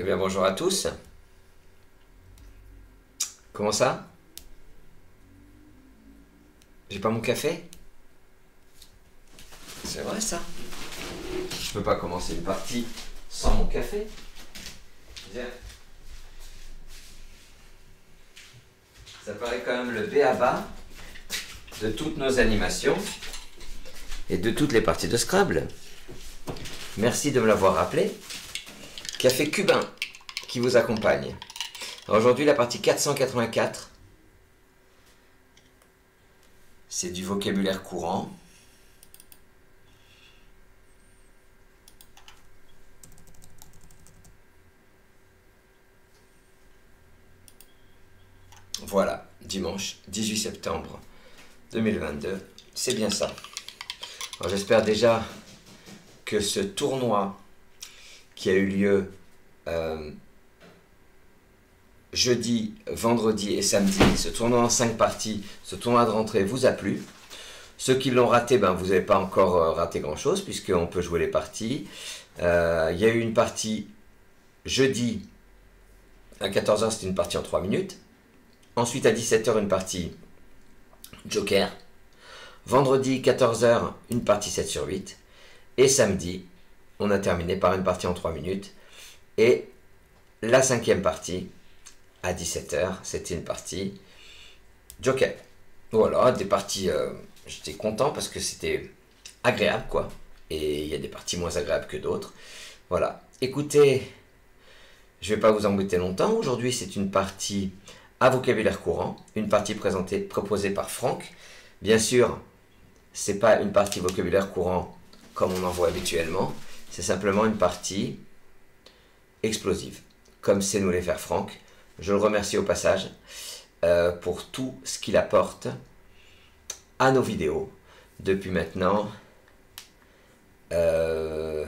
Eh bien bonjour à tous. Comment ça? J'ai pas mon café? C'est vrai ça? Je peux pas commencer une partie sans mon café. Bien. Ça paraît quand même le b.a.-ba de toutes nos animations et de toutes les parties de Scrabble. Merci de me l'avoir rappelé. Café cubain qui vous accompagne. Aujourd'hui la partie 484. C'est du vocabulaire courant. Voilà, dimanche 18 septembre 2022, c'est bien ça. Alors j'espère déjà que ce tournoi qui a eu lieu jeudi, vendredi et samedi, ce tournoi en 5 parties, ce tournoi de rentrée vous a plu. Ceux qui l'ont raté, ben, vous n'avez pas encore raté grand-chose puisqu'on peut jouer les parties. Il y a eu une partie jeudi à 14h, c'était une partie en 3 minutes. Ensuite à 17h, une partie Joker. Vendredi 14h, une partie 7 sur 8. Et samedi, on a terminé par une partie en 3 minutes. Et la 5e partie, à 17h, c'était une partie Joker. Voilà, des parties, j'étais content parce que c'était agréable, quoi. Et il y a des parties moins agréables que d'autres. Voilà. Écoutez, je ne vais pas vous embêter longtemps. Aujourd'hui, c'est une partie à vocabulaire courant. Une partie proposée par Franck. Bien sûr, c'est pas une partie vocabulaire courant comme on en voit habituellement. C'est simplement une partie explosive, comme sait nous les faire Franck. Je le remercie au passage pour tout ce qu'il apporte à nos vidéos depuis maintenant eh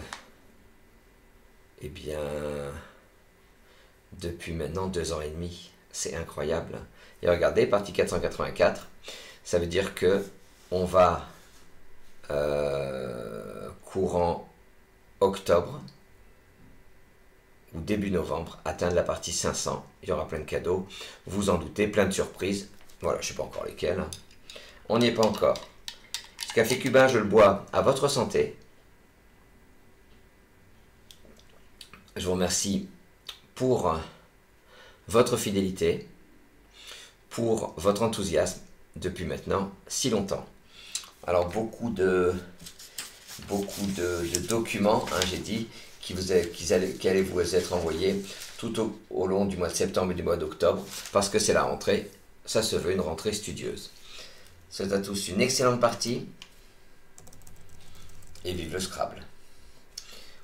bien depuis maintenant 2 ans et demi. C'est incroyable. Et regardez, partie 484, ça veut dire que on va courant octobre ou début novembre atteindre la partie 500. Il y aura plein de cadeaux, vous en doutez, plein de surprises. Voilà, je ne sais pas encore lesquelles. On n'y est pas encore. Ce café cubain, je le bois à votre santé. Je vous remercie pour votre fidélité, pour votre enthousiasme depuis maintenant si longtemps. Alors beaucoup de documents, hein, j'ai dit, qui allaient vous être envoyés tout au long du mois de septembre et du mois d'octobre, parce que c'est la rentrée, ça se veut une rentrée studieuse. Je vous souhaite à tous une excellente partie, et vive le Scrabble.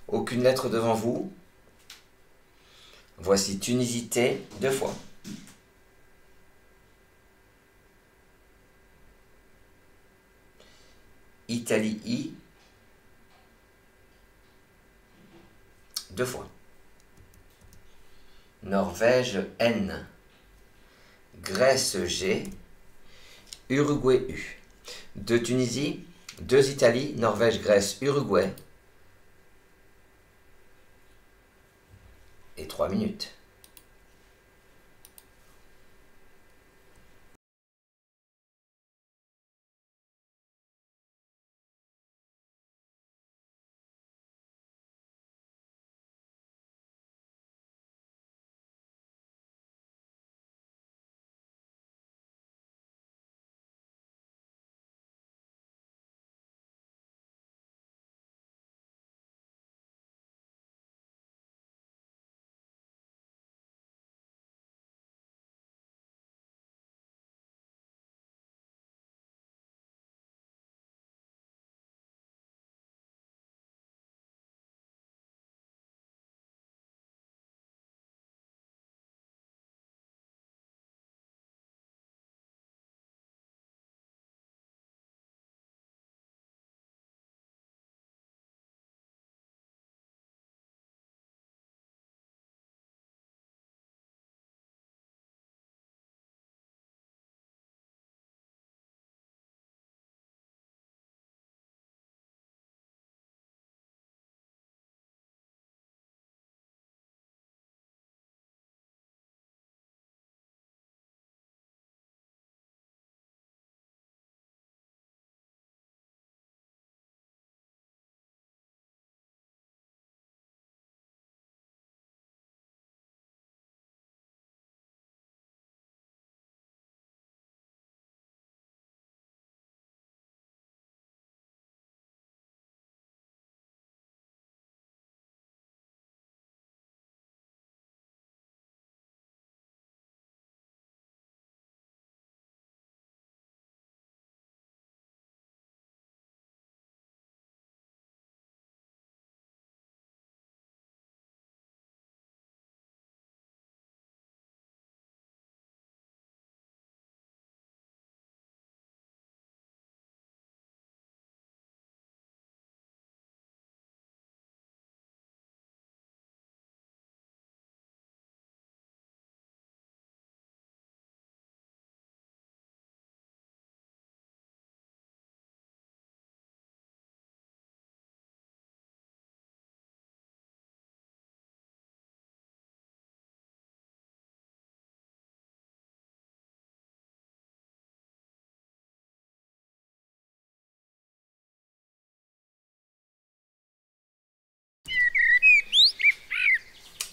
Aucune lettre devant vous. Voici Tunisité 2 fois. Italie I 2 fois. Norvège N. Grèce G. Uruguay U. 2 Tunisie, 2 Italie, Norvège, Grèce, Uruguay. Et 3 minutes.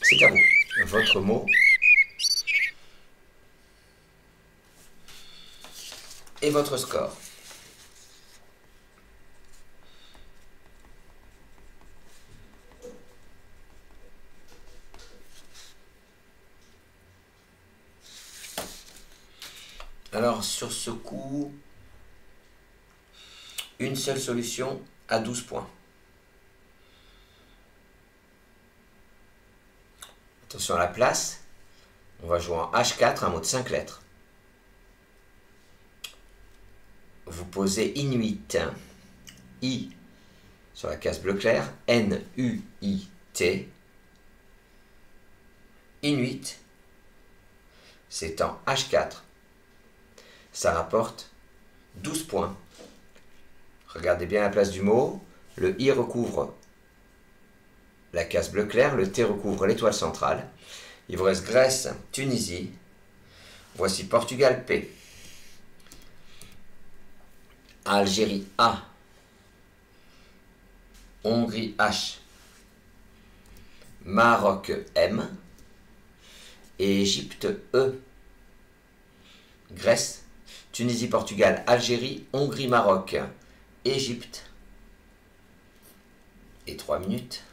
C'est à vous. Votre mot et votre score. Alors, sur ce coup, une seule solution à 12 points. Attention à la place. On va jouer en H4, un mot de 5 lettres. Vous posez Inuit. I sur la case bleu clair. N-U-I-T. Inuit. C'est en H4. Ça rapporte 12 points. Regardez bien la place du mot. Le I recouvre la case bleu clair, le T recouvre l'étoile centrale. Il vous reste Grèce, Tunisie. Voici Portugal, P. Algérie, A. Hongrie, H. Maroc, M. Et Égypte, E. Grèce, Tunisie, Portugal, Algérie, Hongrie, Maroc, Égypte. Et 3 minutes.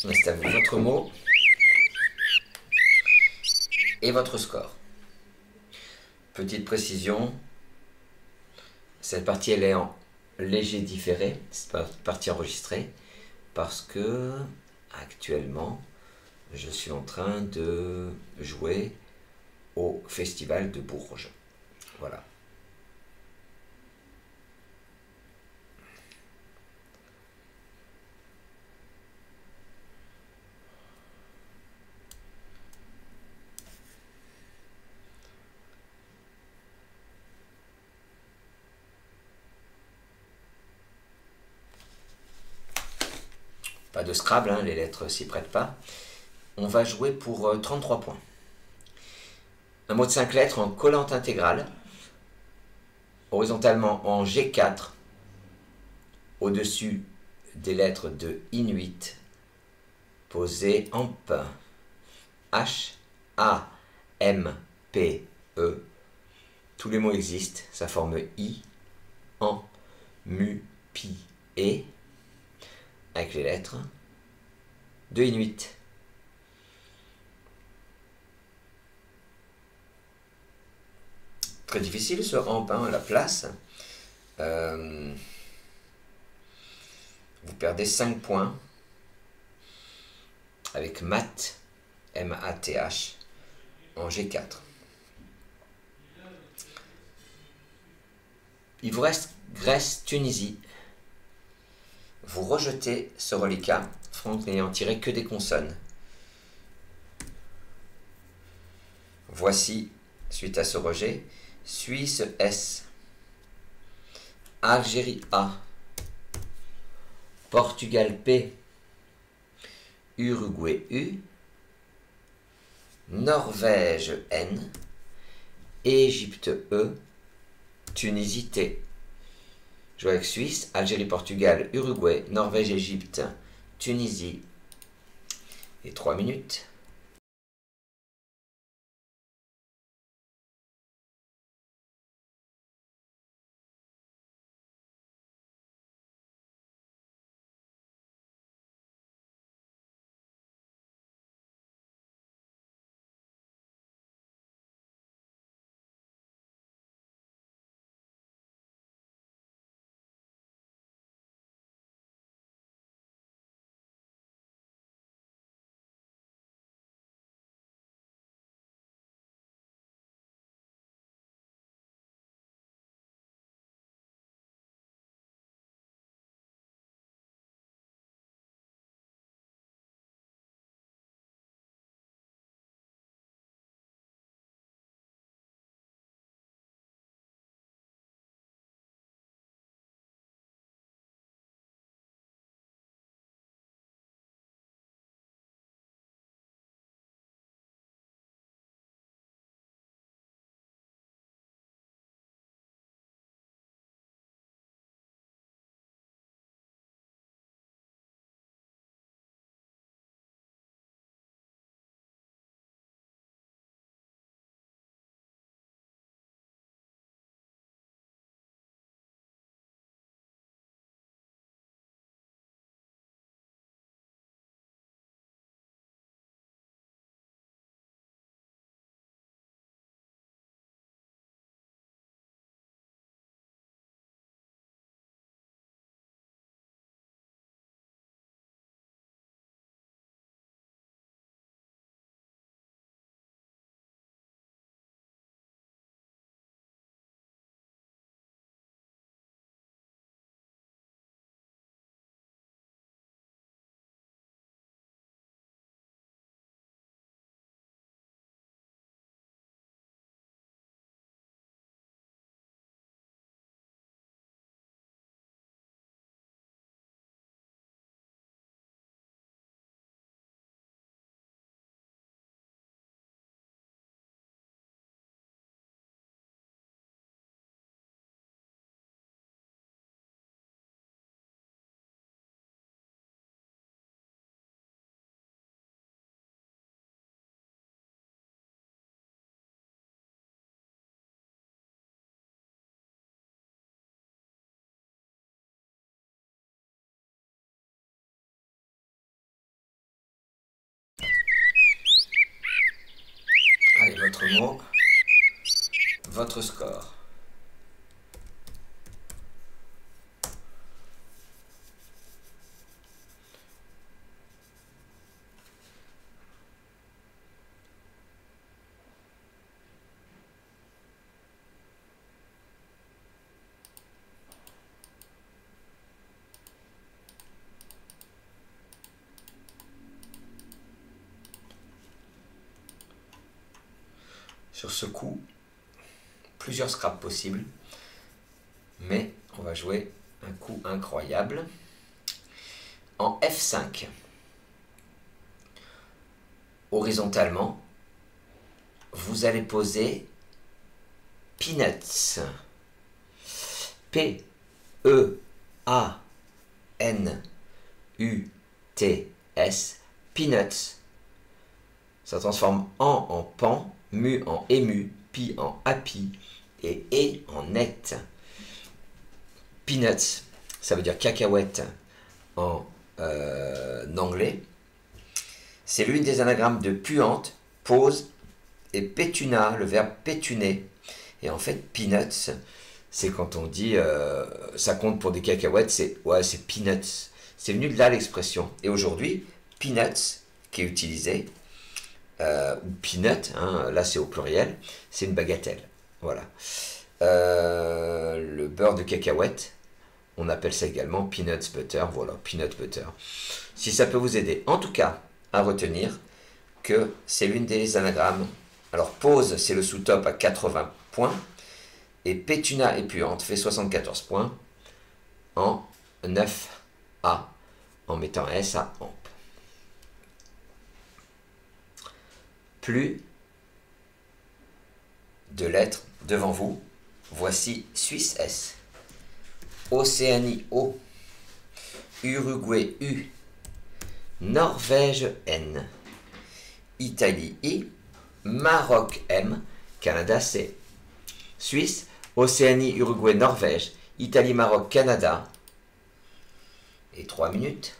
C'est à vous, votre mot et votre score. Petite précision, cette partie elle est en léger différé, c'est pas partie enregistrée, parce que actuellement je suis en train de jouer au Festival de Bourges. Voilà. Pas de Scrabble, hein, les lettres s'y prêtent pas. On va jouer pour 33 points. Un mot de 5 lettres en collante intégrale, horizontalement en G4, au-dessus des lettres de Inuit, posez Amp. H-A-M-P-E. Tous les mots existent, ça forme I, en, mu, pi, et, avec les lettres de Inuit. Très difficile ce Amp, hein, la place. Vous perdez 5 points avec Math, M-A-T-H, en G4. Il vous reste Grèce, Tunisie. Vous rejetez ce reliquat, Franck n'ayant tiré que des consonnes. Voici, suite à ce rejet, Suisse S, Algérie A, Portugal P, Uruguay U, Norvège N, Égypte E, Tunisie T. Jouez avec Suisse, Algérie, Portugal, Uruguay, Norvège, Égypte, Tunisie. Et 3 minutes. Allez, votre mot, votre score. Sur ce coup, plusieurs scraps possibles, mais on va jouer un coup incroyable en F5. Horizontalement, vous allez poser Peanuts. P-E-A-N-U-T-S. P-I-N-U-T-S, peanuts. Ça transforme en pan, mu en ému, pi en happy et en net. Peanuts, ça veut dire cacahuète en anglais. C'est l'une des anagrammes de puante, pause et pétuna, le verbe pétuner. Et en fait, peanuts, c'est quand on dit ça compte pour des cacahuètes, c'est peanuts. C'est venu de là l'expression. Et aujourd'hui, peanuts, qui est utilisé, ou peanut, hein, là c'est au pluriel, c'est une bagatelle. Voilà. Le beurre de cacahuète, on appelle ça également peanut butter. Voilà, peanut butter. Si ça peut vous aider, en tout cas, à retenir que c'est l'une des anagrammes. Alors, pause, c'est le sous-top à 80 points. Et pétuna et puante fait 74 points en 9A, en mettant S à amp. Plus de lettres devant vous. Voici Suisse S, Océanie O, Uruguay U, Norvège N, Italie I, Maroc M, Canada C. Suisse, Océanie, Uruguay, Norvège, Italie, Maroc, Canada. Et 3 minutes.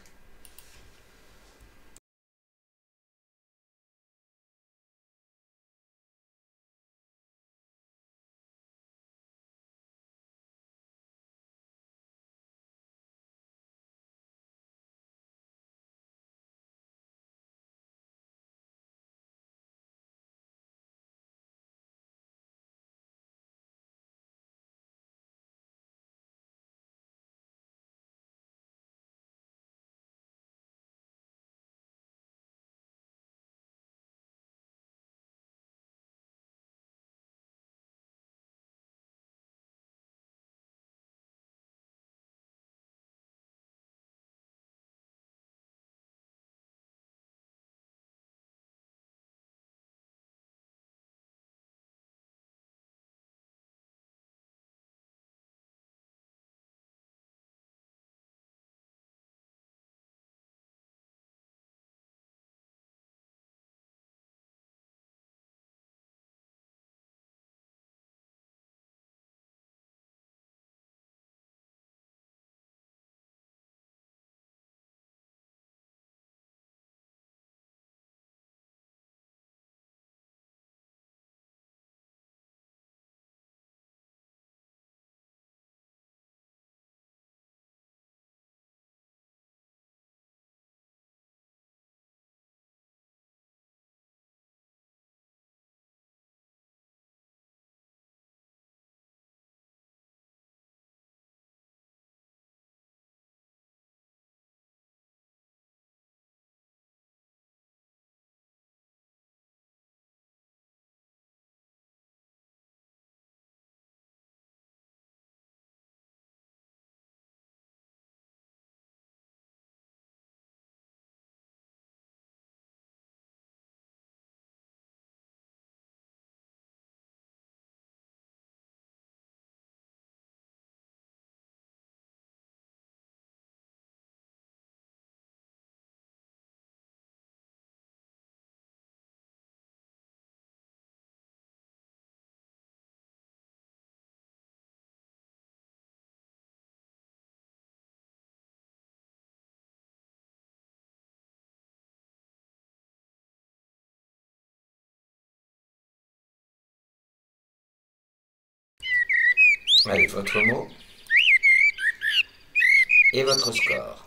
Allez, votre mot et votre score.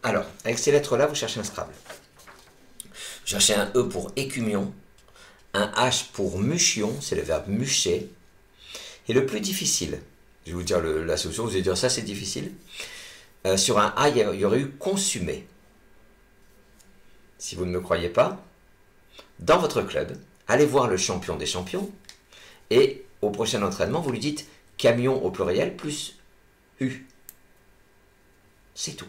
Alors, avec ces lettres-là, vous cherchez un Scrabble. Vous cherchez un E pour écumion, un H pour muchion, c'est le verbe mucher. Et le plus difficile, je vais vous dire la solution, vous allez dire ça c'est difficile. Sur un A, il y aurait eu consumé. Si vous ne me croyez pas, dans votre club, allez voir le champion des champions et au prochain entraînement, vous lui dites camion au pluriel plus U. C'est tout.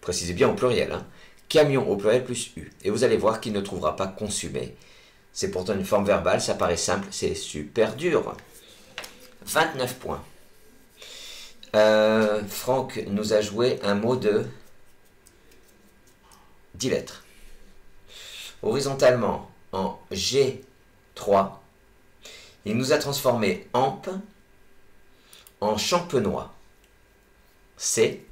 Précisez bien au pluriel, hein. Camion au pluriel plus U. Et vous allez voir qu'il ne trouvera pas consumé. C'est pourtant une forme verbale, ça paraît simple, c'est super dur. 29 points. Franck nous a joué un mot de 10 lettres. Horizontalement, en G3, il nous a transformé amp en champenois. C,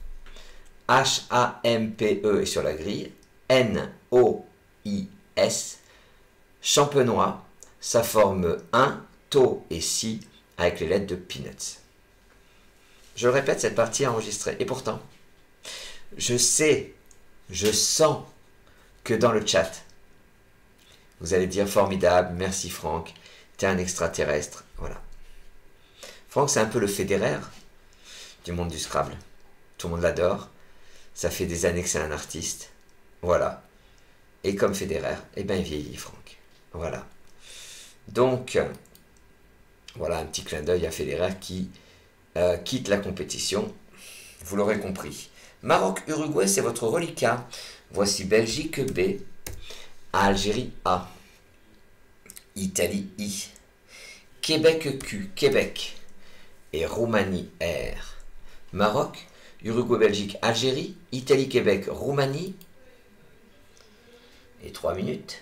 H-A-M-P-E est sur la grille, N-O-I-S, champenois, ça forme 1, to et si avec les lettres de Peanuts. Je le répète, cette partie est enregistrée. Et pourtant, je sais, je sens que dans le chat, vous allez dire formidable, merci Franck, t'es un extraterrestre. Voilà. Franck, c'est un peu le Federer du monde du Scrabble. Tout le monde l'adore. Ça fait des années que c'est un artiste. Voilà. Et comme Federer, eh bien, il vieillit, Franck. Voilà. Donc, voilà un petit clin d'œil à Federer qui quitte la compétition. Vous l'aurez compris. Maroc-Uruguay, c'est votre reliquat. Voici Belgique B, Algérie A, Italie I, Québec Q, Québec, et Roumanie R. Maroc, Uruguay, Belgique, Algérie, Italie, Québec, Roumanie. Et 3 minutes.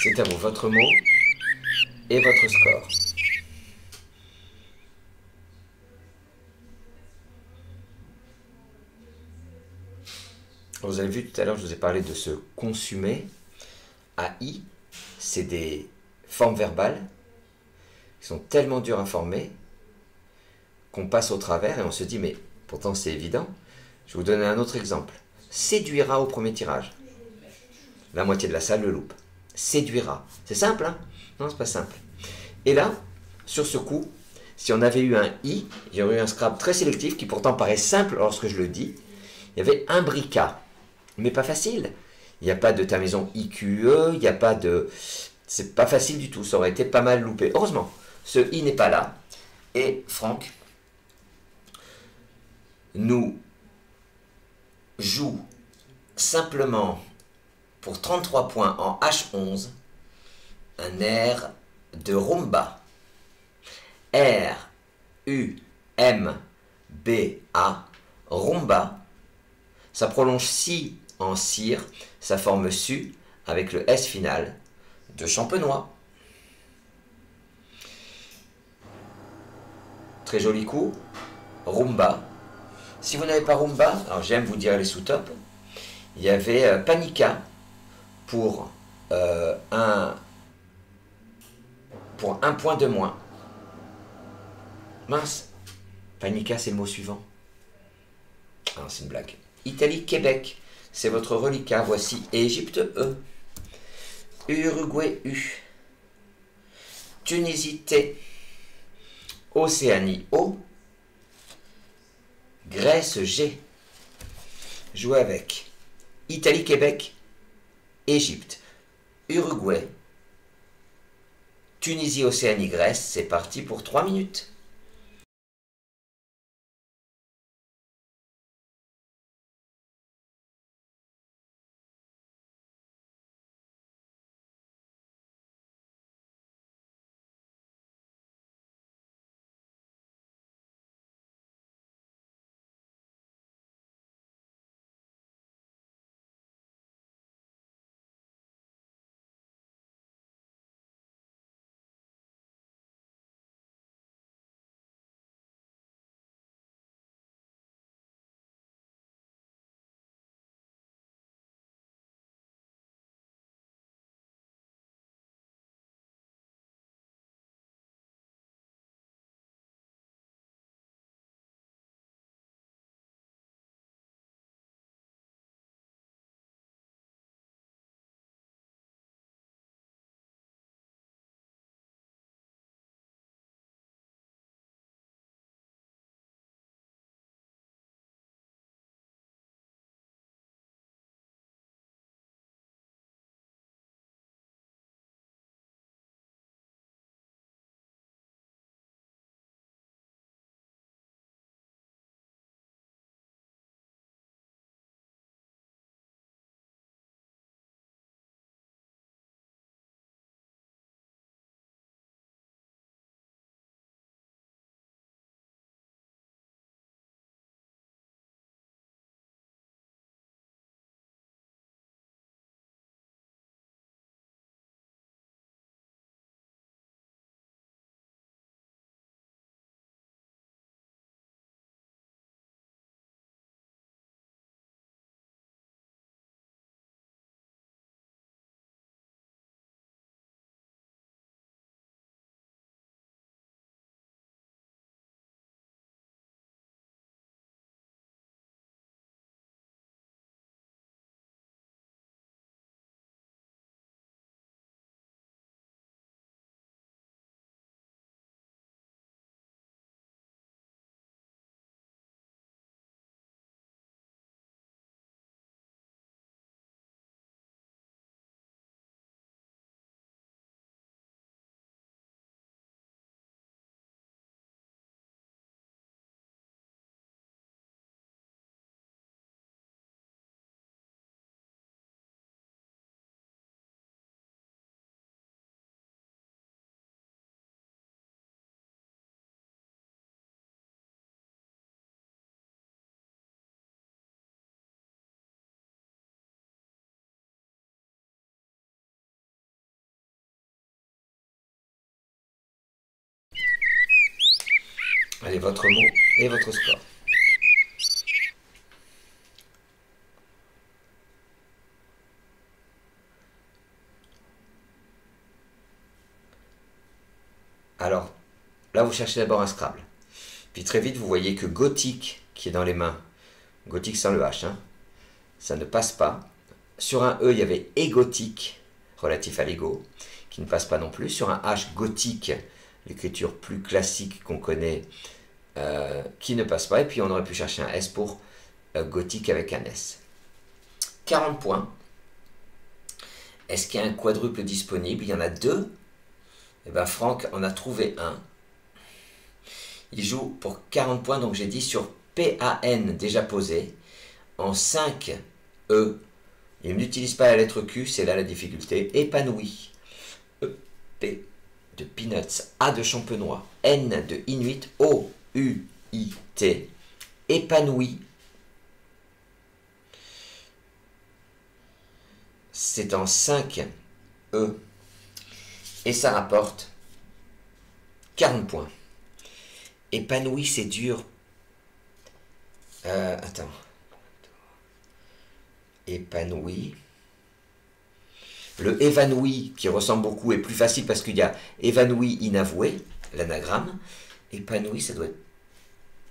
C'est à vous, votre mot et votre score. Vous avez vu tout à l'heure, je vous ai parlé de ce consumer. AI, c'est des formes verbales qui sont tellement dures à former qu'on passe au travers et on se dit, mais pourtant c'est évident. Je vais vous donner un autre exemple. Séduira au premier tirage. La moitié de la salle le loupe. Séduira. C'est simple, hein? Non, c'est pas simple. Et là, sur ce coup, si on avait eu un I, il y aurait eu un Scrabble très sélectif qui pourtant paraît simple lorsque je le dis. Il y avait un brica. Mais pas facile. Il n'y a pas de terminaison IQE, il n'y a pas de... C'est pas facile du tout, ça aurait été pas mal loupé. Heureusement, ce I n'est pas là. Et Franck nous joue simplement pour 33 points en H11 un air de rumba. R-U-M-B-A, rumba. Ça prolonge si en cire, ça forme su avec le S final de champenois. Très joli coup. Rumba. Si vous n'avez pas rumba, alors j'aime vous dire les sous-tops, il y avait panica pour un point de moins. Mince. Panica, c'est le mot suivant. Ah, c'est une blague. Italie, Québec, c'est votre reliquat. Voici Égypte, E. Uruguay, U. Tunisie, T. Océanie, O. Grèce, G. Jouez avec Italie, Québec, Égypte, Uruguay, Tunisie, Océanie, Grèce. C'est parti pour 3 minutes. Allez, votre mot et votre score. Alors, là, vous cherchez d'abord un Scrabble. Puis très vite, vous voyez que Gothique, qui est dans les mains Gothique sans le H, hein. Ça ne passe pas. Sur un E, il y avait égotique, relatif à l'ego, qui ne passe pas non plus. Sur un H, gothique, l'écriture plus classique qu'on connaît, qui ne passe pas. Et puis on aurait pu chercher un S pour gothique avec un S. 40 points. Est-ce qu'il y a un quadruple disponible? Il y en a deux. Et bien Franck en a trouvé un. Il joue pour 40 points, donc j'ai dit sur PAN déjà posé, en 5 E. Il n'utilise pas la lettre Q, c'est là la difficulté. Épanoui. E, P de Peanuts, A de Champenois, N de Inuit, O, U, I, T. Épanoui. C'est en 5 E. Et ça rapporte 40 points. Épanoui, c'est dur. Attends. Épanoui. Le évanoui, qui ressemble beaucoup, est plus facile parce qu'il y a évanoui inavoué, l'anagramme. Épanoui, ça doit être...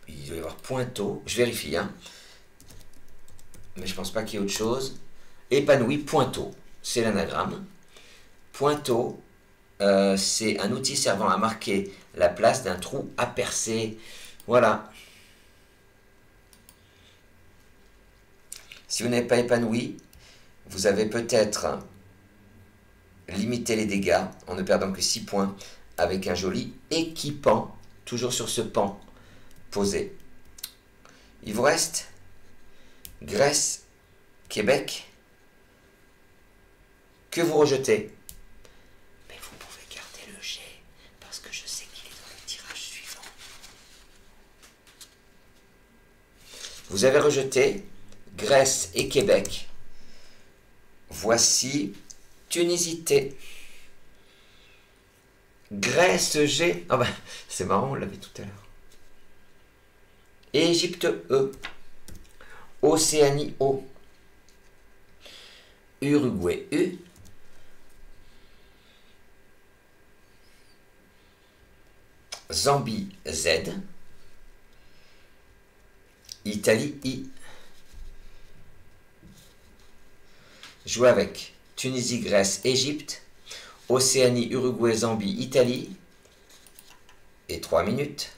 Il doit y avoir pointeau. Je vérifie, hein. Mais je pense pas qu'il y ait autre chose. Épanoui, pointeau. C'est l'anagramme. Pointeau, c'est un outil servant à marquer la place d'un trou à percer. Voilà. Si vous n'avez pas épanoui, vous avez peut-être limité les dégâts en ne perdant que 6 points avec un joli équipant, toujours sur ce pan posé. Il vous reste Grèce, Québec, que vous rejetez. Mais vous pouvez garder le G parce que je sais qu'il est dans le tirage suivant. Vous avez rejeté Grèce et Québec. Voici Tunisie T. Grèce G. Ah ben, c'est marrant, on l'avait tout à l'heure. Égypte E. Océanie O. Uruguay U. Zambie Z. Italie I. Jouer avec Tunisie, Grèce, Égypte, Océanie, Uruguay, Zambie, Italie. Et 3 minutes.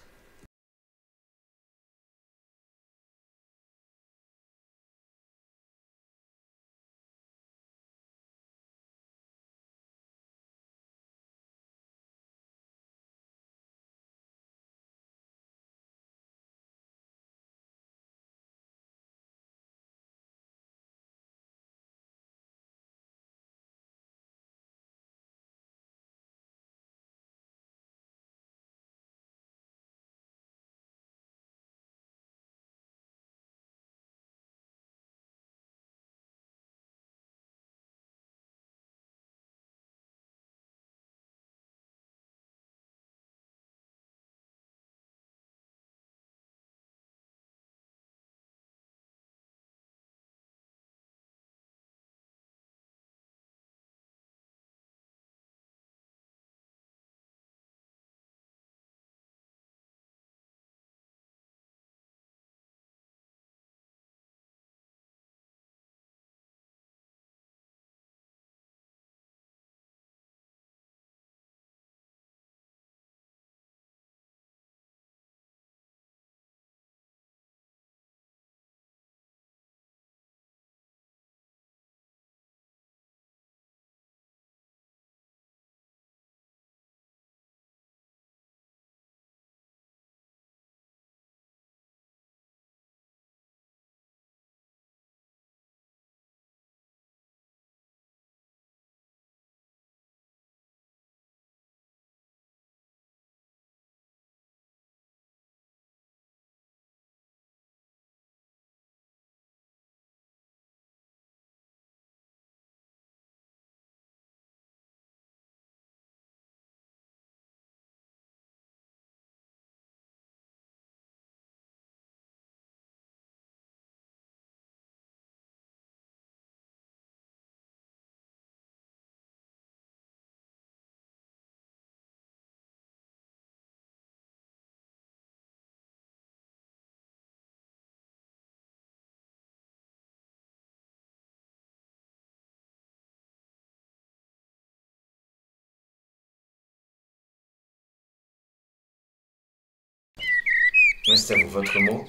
c'est à vous, votre mot,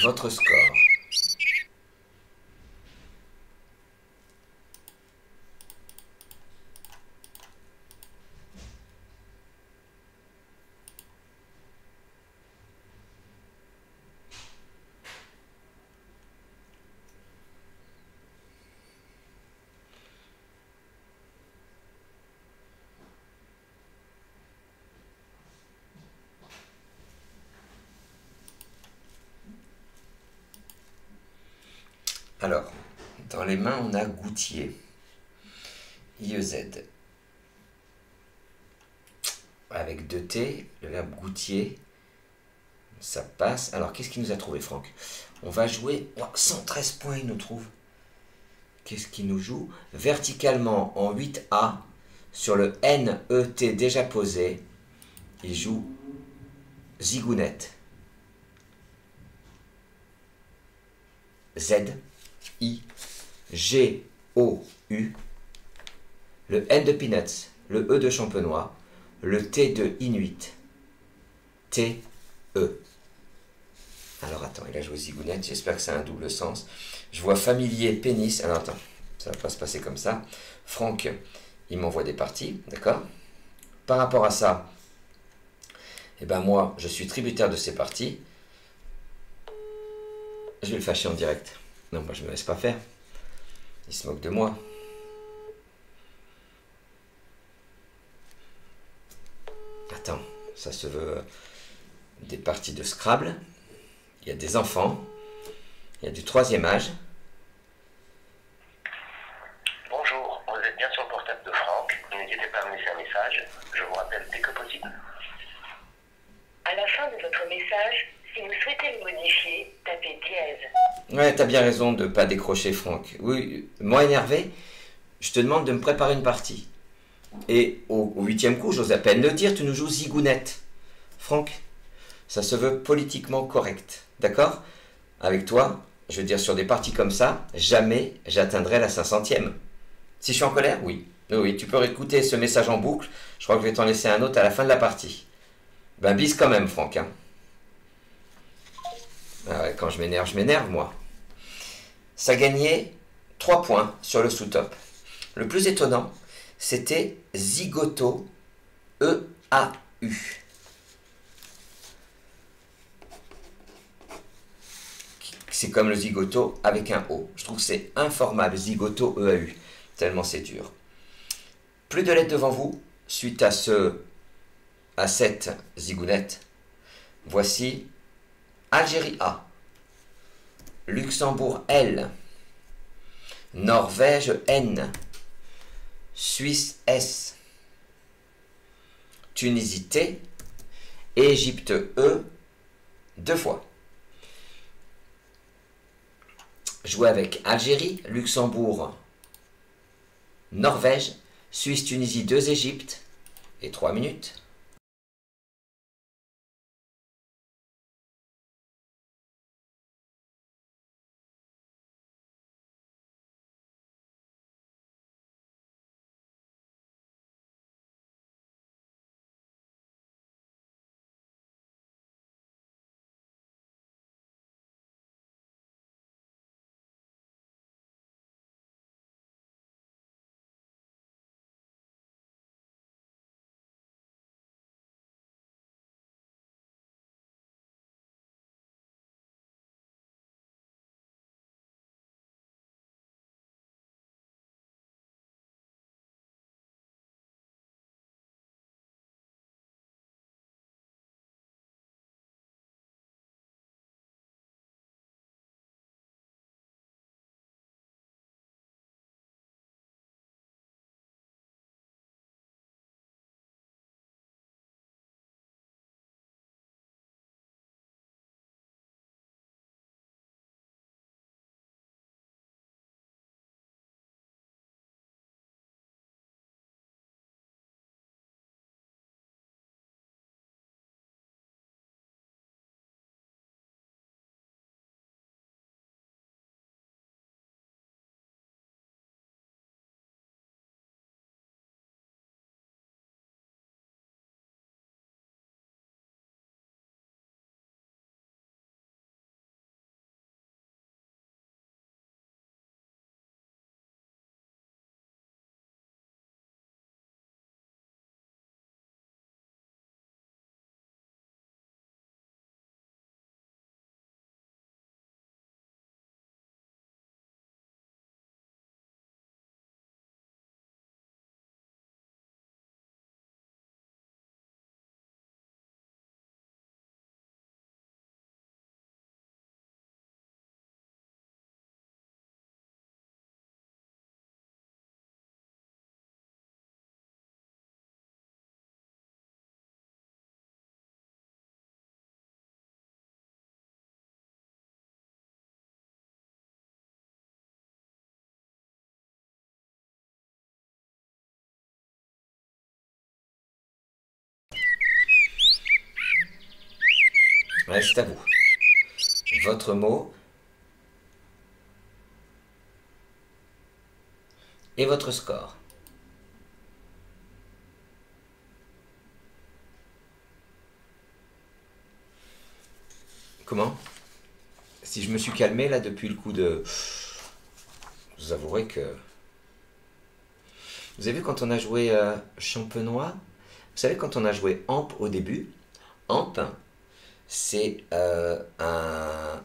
votre score. Alors, dans les mains, on a Goutier. IEZ. Avec 2T, le verbe goutier, ça passe. Alors, qu'est-ce qu'il nous a trouvé, Franck? On va jouer. Oh, 113 points, il nous trouve. Qu'est-ce qu'il nous joue? Verticalement en 8A, sur le NET déjà posé, il joue zigounette. Z-I-G-O-U. Le N de Peanuts, le E de Champenois, le T de Inuit. T-E. Alors attends, il a joué zigounette, j'espère que c'est un double sens. Je vois familier, pénis. Alors attends, ça va pas se passer comme ça. Franck, il m'envoie des parties, d'accord? Par rapport à ça, eh ben moi, je suis tributaire de ces parties. Je vais le fâcher en direct. Non, moi je me laisse pas faire. Il se moque de moi. Attends, ça se veut des parties de Scrabble. Il y a des enfants. Il y a du 3e âge. Bonjour, vous êtes bien sur le portable de Franck. N'hésitez pas à me laisser un message. Je vous rappelle dès que possible. À la fin de votre message, si vous souhaitez le modifier, tapez dièse. Ouais, t'as bien raison de ne pas décrocher, Franck. Oui, moi énervé, je te demande de me préparer une partie. Et au 8e coup, j'ose à peine le dire, tu nous joues zigounette. Franck, ça se veut politiquement correct. D'accord? Avec toi, je veux dire, sur des parties comme ça, jamais j'atteindrai la 500e. Si je suis en colère, oui. Oui, tu peux réécouter ce message en boucle. Je crois que je vais t'en laisser un autre à la fin de la partie. Ben, bise quand même, Franck. Hein. Ah ouais, quand je m'énerve, moi. Ça gagnait 3 points sur le sous-top. Le plus étonnant, c'était Zigoto E-A-U. C'est comme le zigoto avec un O. Je trouve que c'est informable, Zigoto E-A-U. Tellement c'est dur. Plus de lettres devant vous, suite à cette zigounette. Voici Algérie A, Luxembourg L, Norvège N, Suisse S, Tunisie T, Égypte E, 2 fois. Jouer avec Algérie, Luxembourg, Norvège, Suisse, Tunisie, 2 Égypte et 3 minutes. Ouais, c'est à vous. Votre mot et votre score. Comment? Si je me suis calmé là depuis le coup de... Vous avouerez que... Vous avez vu quand on a joué champenois? Vous savez quand on a joué amp au début? Amp, c'est un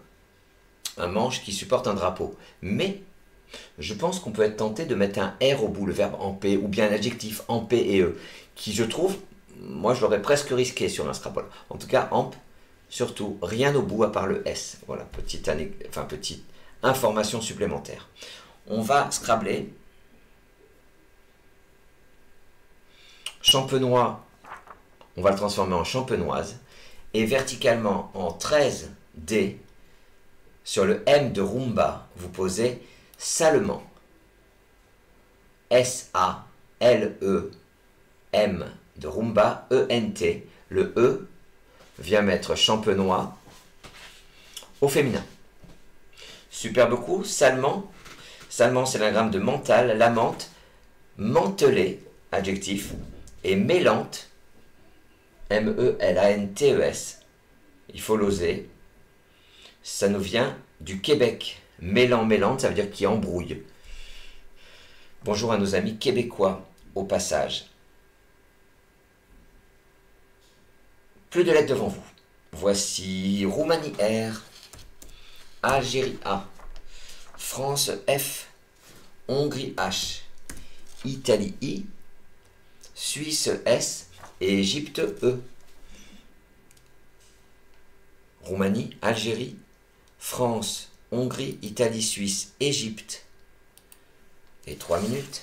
manche qui supporte un drapeau. Mais je pense qu'on peut être tenté de mettre un R au bout, le verbe amper, ou bien l'adjectif amper et e, qui je trouve, moi je l'aurais presque risqué sur un Scrabble. En tout cas, amp, surtout, rien au bout à part le S. Voilà, petite information supplémentaire. On va scrabbler. Champenois, on va le transformer en champenoise. Et verticalement en 13D, sur le M de rumba, vous posez salement. S-A-L-E-M de rumba, E-N-T. Le E vient mettre champenois au féminin. Superbe coup, salement. Salement, c'est l'anagramme de mental, lamente, mantelé, adjectif, et mélante, M-E-L-A-N-T-E-S. Il faut l'oser. Ça nous vient du Québec. Mêlant, mélante, ça veut dire qui embrouille. Bonjour à nos amis québécois, au passage. Plus de lettres devant vous. Voici Roumanie R, Algérie A, France F, Hongrie H, Italie I, Suisse S et Égypte E. Roumanie, Algérie, France, Hongrie, Italie, Suisse, Égypte. Et 3 minutes.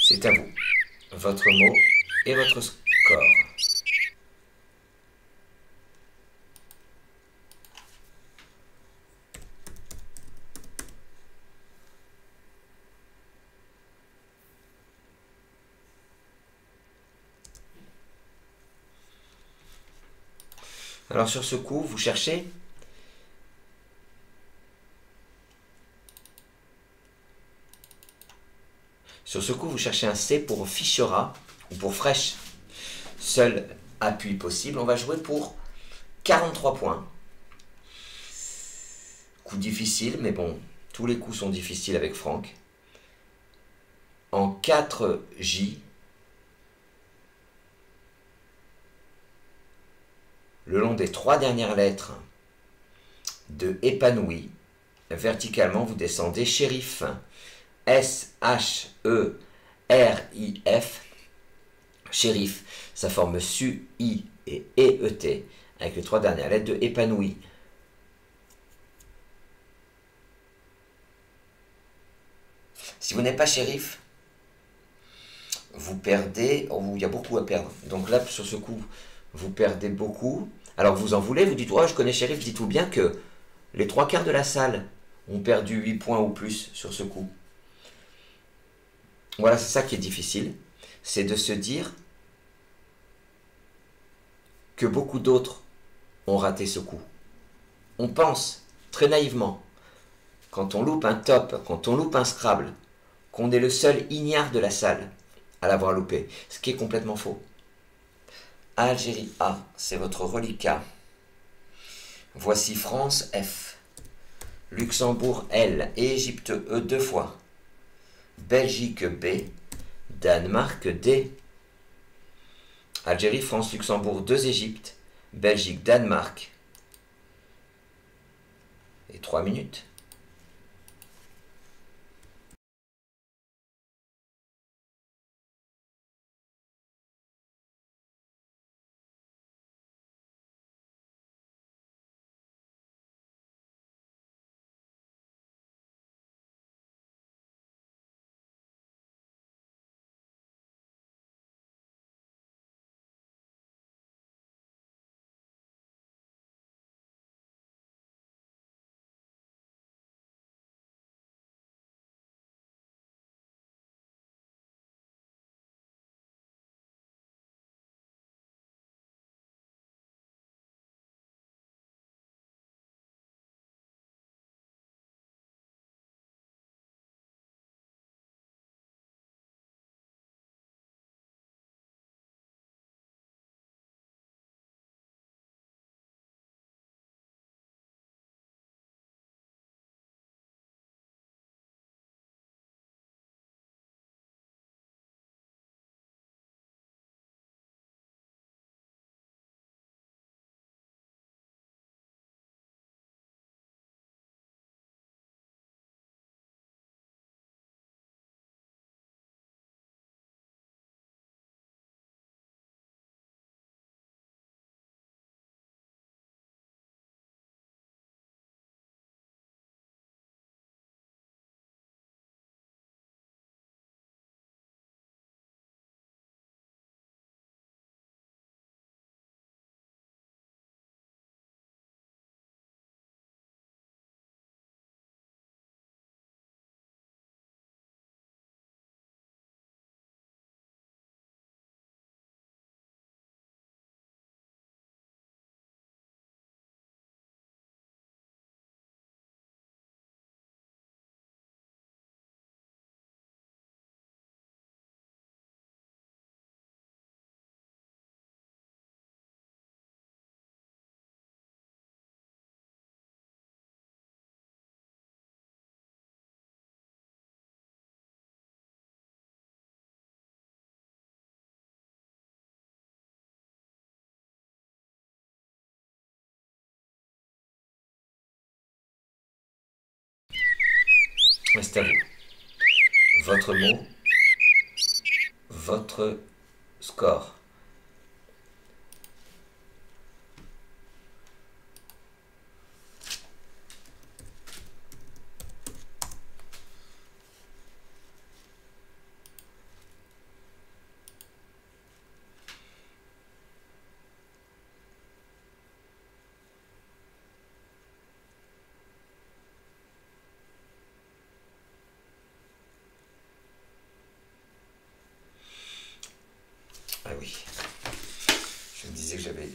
C'est à vous. Votre mot et votre score. Alors sur ce coup, vous cherchez un C pour fichera ou pour fraîche. Seul appui possible. On va jouer pour 43 points. Coup difficile, mais bon, tous les coups sont difficiles avec Franck. En 4J, le long des 3 dernières lettres de épanoui, verticalement vous descendez shérif. S-H-E-R-I-F. Shérif, ça forme SU-I et E-E-T, avec les 3 dernières lettres de épanoui. Si vous n'êtes pas shérif, vous perdez, il y a beaucoup à perdre. Donc là, sur ce coup, vous perdez beaucoup. Alors vous en voulez, vous dites, oh, je connais shérif, dites-vous bien que les 3 quarts de la salle ont perdu 8 points ou plus sur ce coup. Voilà, c'est ça qui est difficile, c'est de se dire que beaucoup d'autres ont raté ce coup. On pense, très naïvement, quand on loupe un top, quand on loupe un Scrabble, qu'on est le seul ignare de la salle à l'avoir loupé, ce qui est complètement faux. Algérie A, c'est votre reliquat. Voici France F, Luxembourg L, Égypte E 2 fois, Belgique B, Danemark D. Algérie, France, Luxembourg, 2 Égyptes, Belgique, Danemark. Et 3 minutes. C'est à vous. Votre mot, votre score. Ah oui, je me disais que j'avais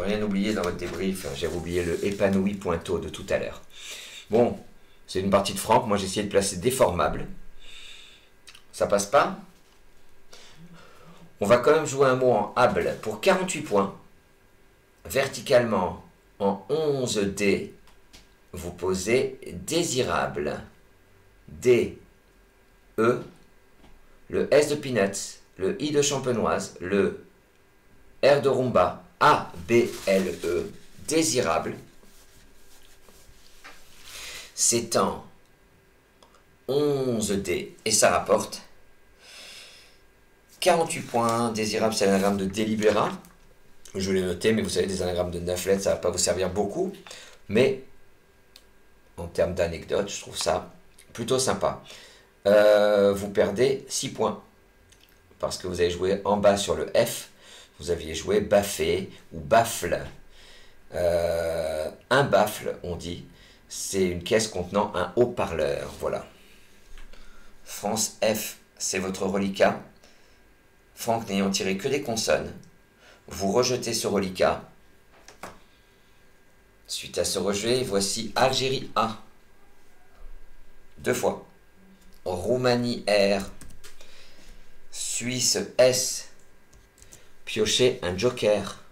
Rien oublié dans votre débrief. J'avais oublié le épanoui pointeau de tout à l'heure. Bon, c'est une partie de Franck. Moi, j'ai essayé de placer déformable. Ça passe pas. On va quand même jouer un mot en able pour 48 points. Verticalement, en 11D, vous posez désirable. D, E, le S de Peanuts, le I de champenoise, le R de rumba, A, B, L, E, désirable. C'est en 11D et ça rapporte 48 points. Désirable, c'est l'anagramme de délibérat. Je l'ai noté, mais vous savez, des anagrammes de 9 lettres, ça ne va pas vous servir beaucoup. Mais en termes d'anecdote, je trouve ça plutôt sympa. Vous perdez 6 points. Parce que vous avez joué en bas sur le F. Vous aviez joué baffé ou baffle. Un baffle, on dit, c'est une caisse contenant un haut-parleur. Voilà. France F, c'est votre reliquat. Franck n'ayant tiré que des consonnes, vous rejetez ce reliquat. Suite à ce rejet, voici Algérie A. 2 fois. Roumanie R. Suisse S. Piochez un joker.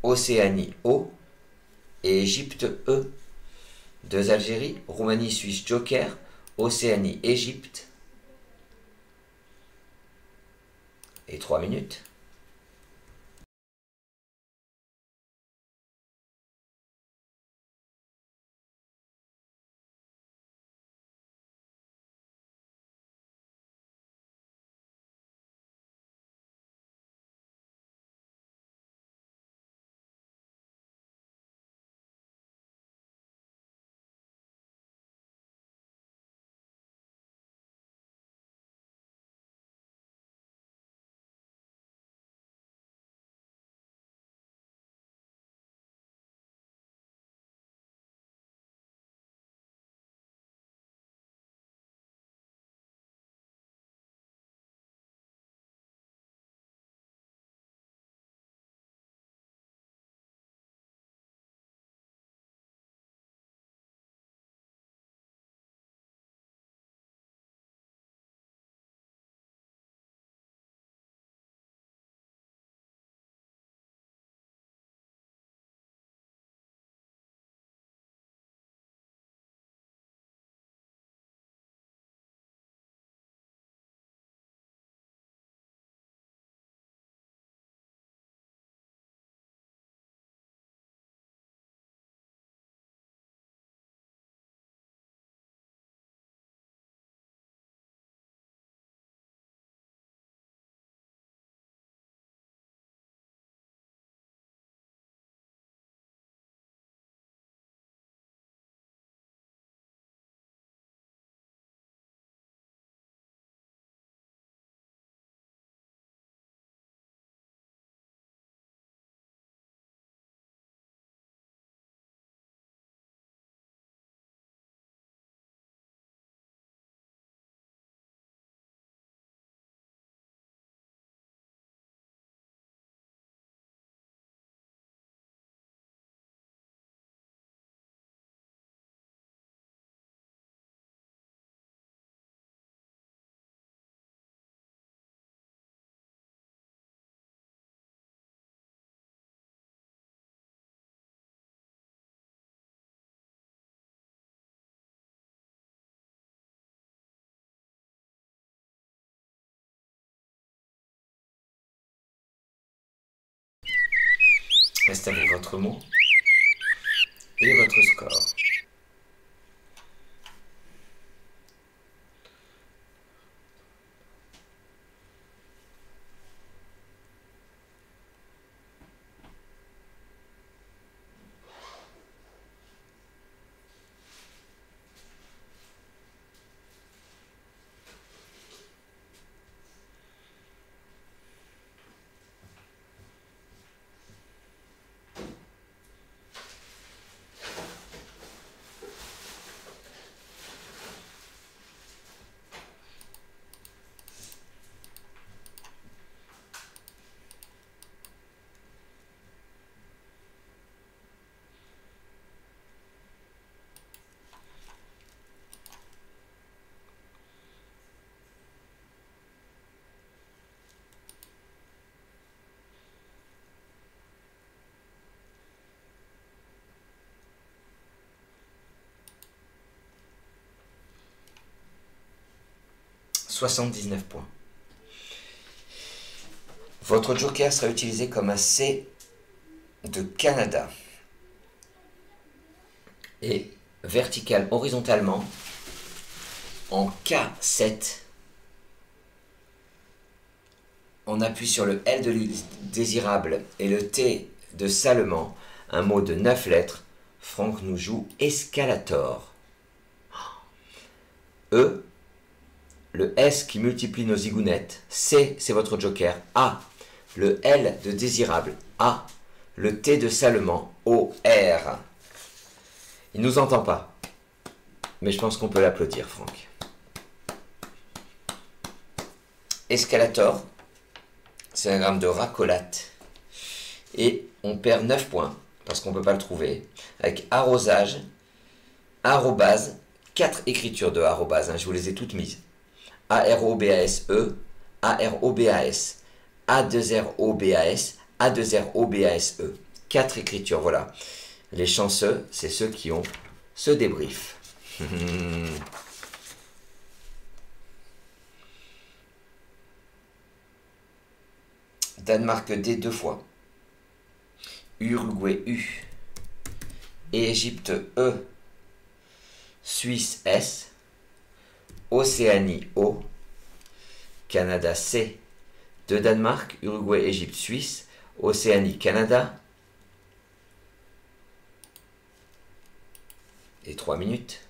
Océanie O. Et Égypte E. 2 Algérie, Roumanie, Suisse, joker. Océanie, Égypte. Et 3 minutes. Restez avec votre mot et votre score. 79 points. Votre joker sera utilisé comme un C de Canada. Et vertical, horizontalement, en K7, on appuie sur le L de désirable et le T de salement, un mot de 9 lettres. Franck nous joue escalator. E, le S qui multiplie nos zigounettes. C, c'est votre joker. A, le L de désirable. A, le T de salement. O, R. Il ne nous entend pas. Mais je pense qu'on peut l'applaudir, Franck. Escalator, c'est un gramme de racolate. Et on perd 9 points, parce qu'on ne peut pas le trouver. Avec arrosage, arrobase, 4 écritures de arrobase, hein, je vous les ai toutes mises. A-R-O-B-A-S-E, A-R-O-B-A-S, A-2-R-O-B-A-S, A-2-R-O-B-A-S-E. 4 écritures, voilà. Les chanceux, c'est ceux qui ont ce débrief. Danemark D 2 fois. Uruguay U. Et Égypte E. Suisse S. Océanie O. Canada C. De Danemark, Uruguay, Égypte, Suisse. Océanie, Canada. Et 3 minutes.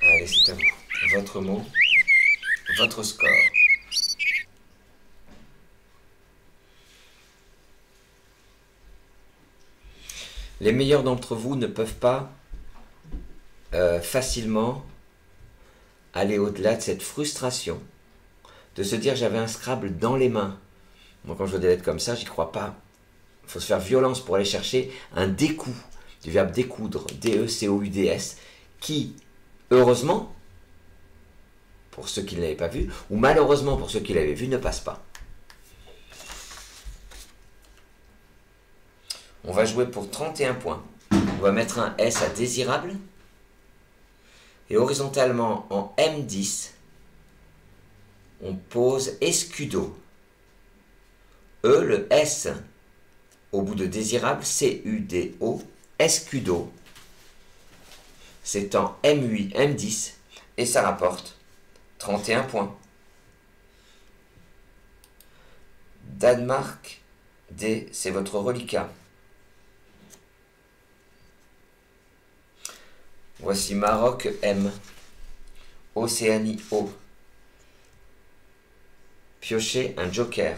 Allez, c'est à vous. Votre mot, votre score. Les meilleurs d'entre vous ne peuvent pas facilement aller au-delà de cette frustration de se dire j'avais un Scrabble dans les mains. Moi, quand je vois des lettres comme ça, j'y crois pas. Il faut se faire violence pour aller chercher un découp, du verbe découdre, D-E-C-O-U-D-S, qui, heureusement, pour ceux qui ne l'avaient pas vu, ou malheureusement pour ceux qui l'avaient vu, ne passe pas. On va jouer pour 31 points. va mettre un S à désirable. Et horizontalement, en M10, on pose escudo. E, le S au bout de désirable, C-U-D-O, escudo. C'est en M8, M10, et ça rapporte 31 points. Danemark, D, c'est votre reliquat. Voici Maroc, M. Océanie, O. Piochez un joker.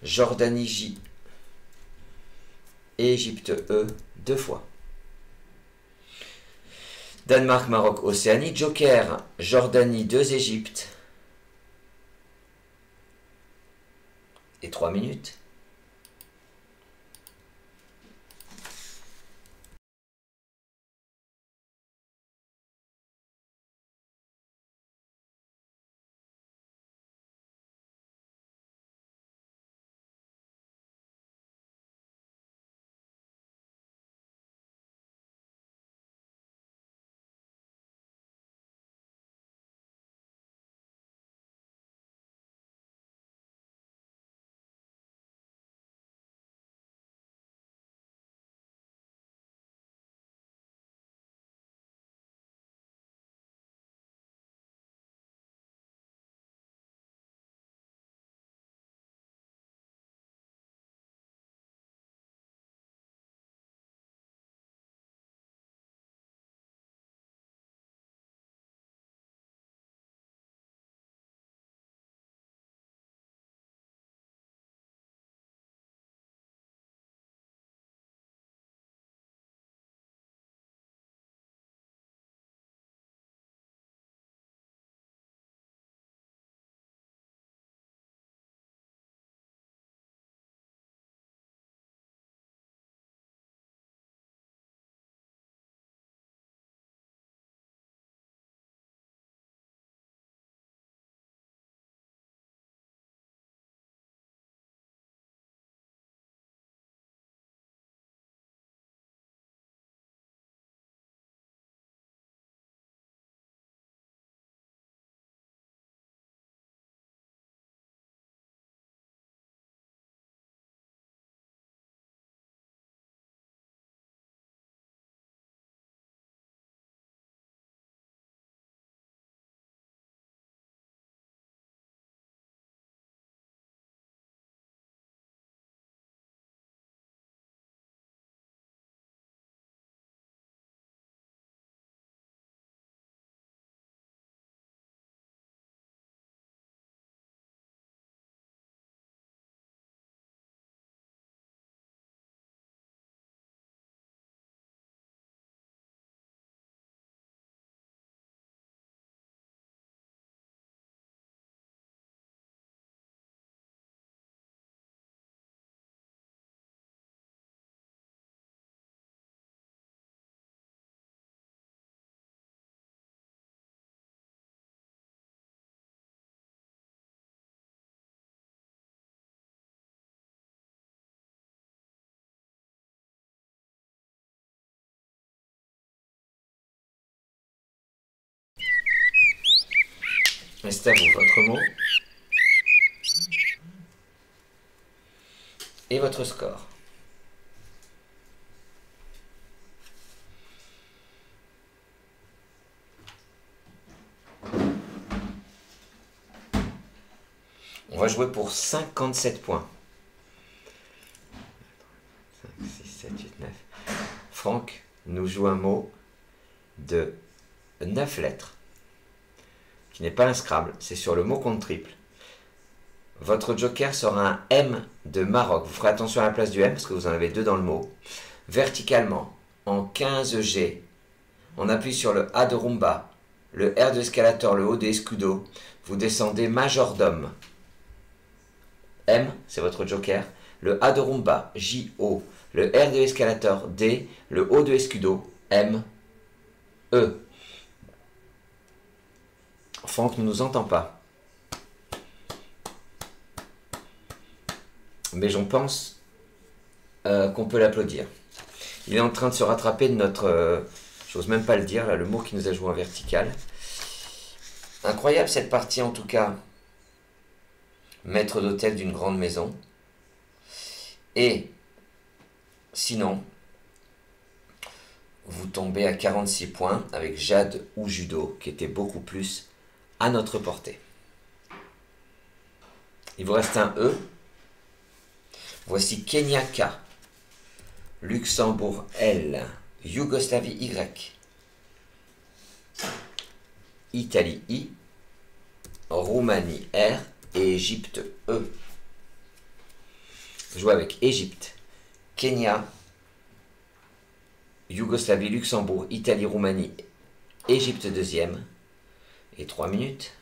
Jordanie, J. Égypte, E, 2 fois. Danemark, Maroc, Océanie, joker. Jordanie, 2 Égypte. Et 3 minutes. C'est à vous, votre mot et votre score. On va jouer pour 57 points. 5, 6, 7, 8, 9. Franck nous joue un mot de 9 lettres, qui n'est pas un Scrabble, c'est sur le mot compte triple. Votre joker sera un M de Maroc. Vous ferez attention à la place du M, parce que vous en avez 2 dans le mot. Verticalement, en 15G, on appuie sur le A de rumba, le R de escalator, le O de escudo. Vous descendez majordome. M, c'est votre joker. Le A de rumba, J, O. Le R de escalator, D. Le O de escudo, M, E. Franck ne nous entend pas. Mais j'en pense qu'on peut l'applaudir. Il est en train de se rattraper de notre... j'ose même pas le dire, là, le mot qui nous a joué en vertical. Incroyable cette partie en tout cas. Maître d'hôtel d'une grande maison. Et sinon, vous tombez à 46 points avec Jade ou Judo, qui était beaucoup plus à notre portée. Il vous reste un E. Voici Kenya K, Luxembourg L, Yougoslavie Y, Italie I, Roumanie R et Égypte E. Jouez avec Égypte, Kenya, Yougoslavie, Luxembourg, Italie, Roumanie, Égypte deuxième et 3 minutes.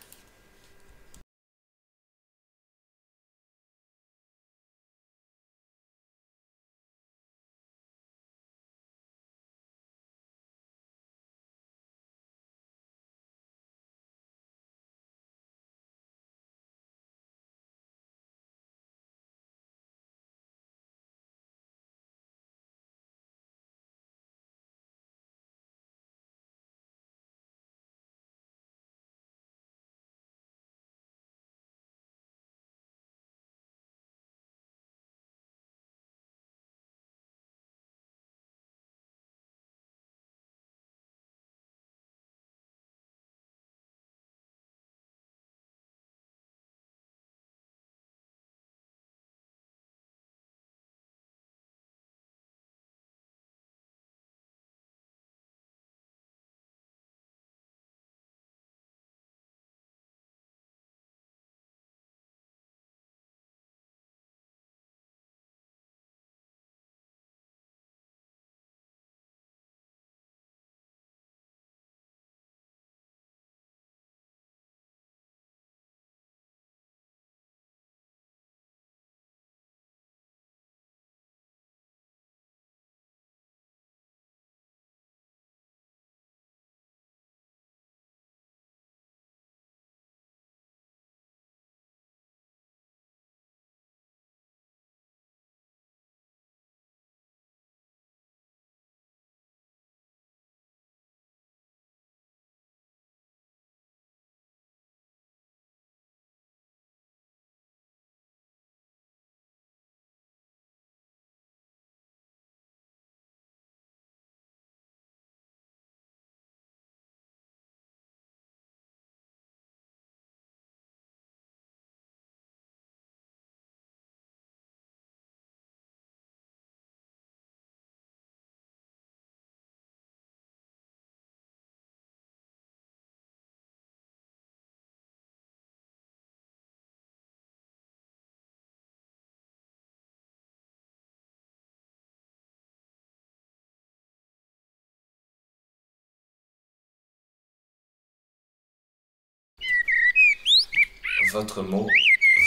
Votre mot,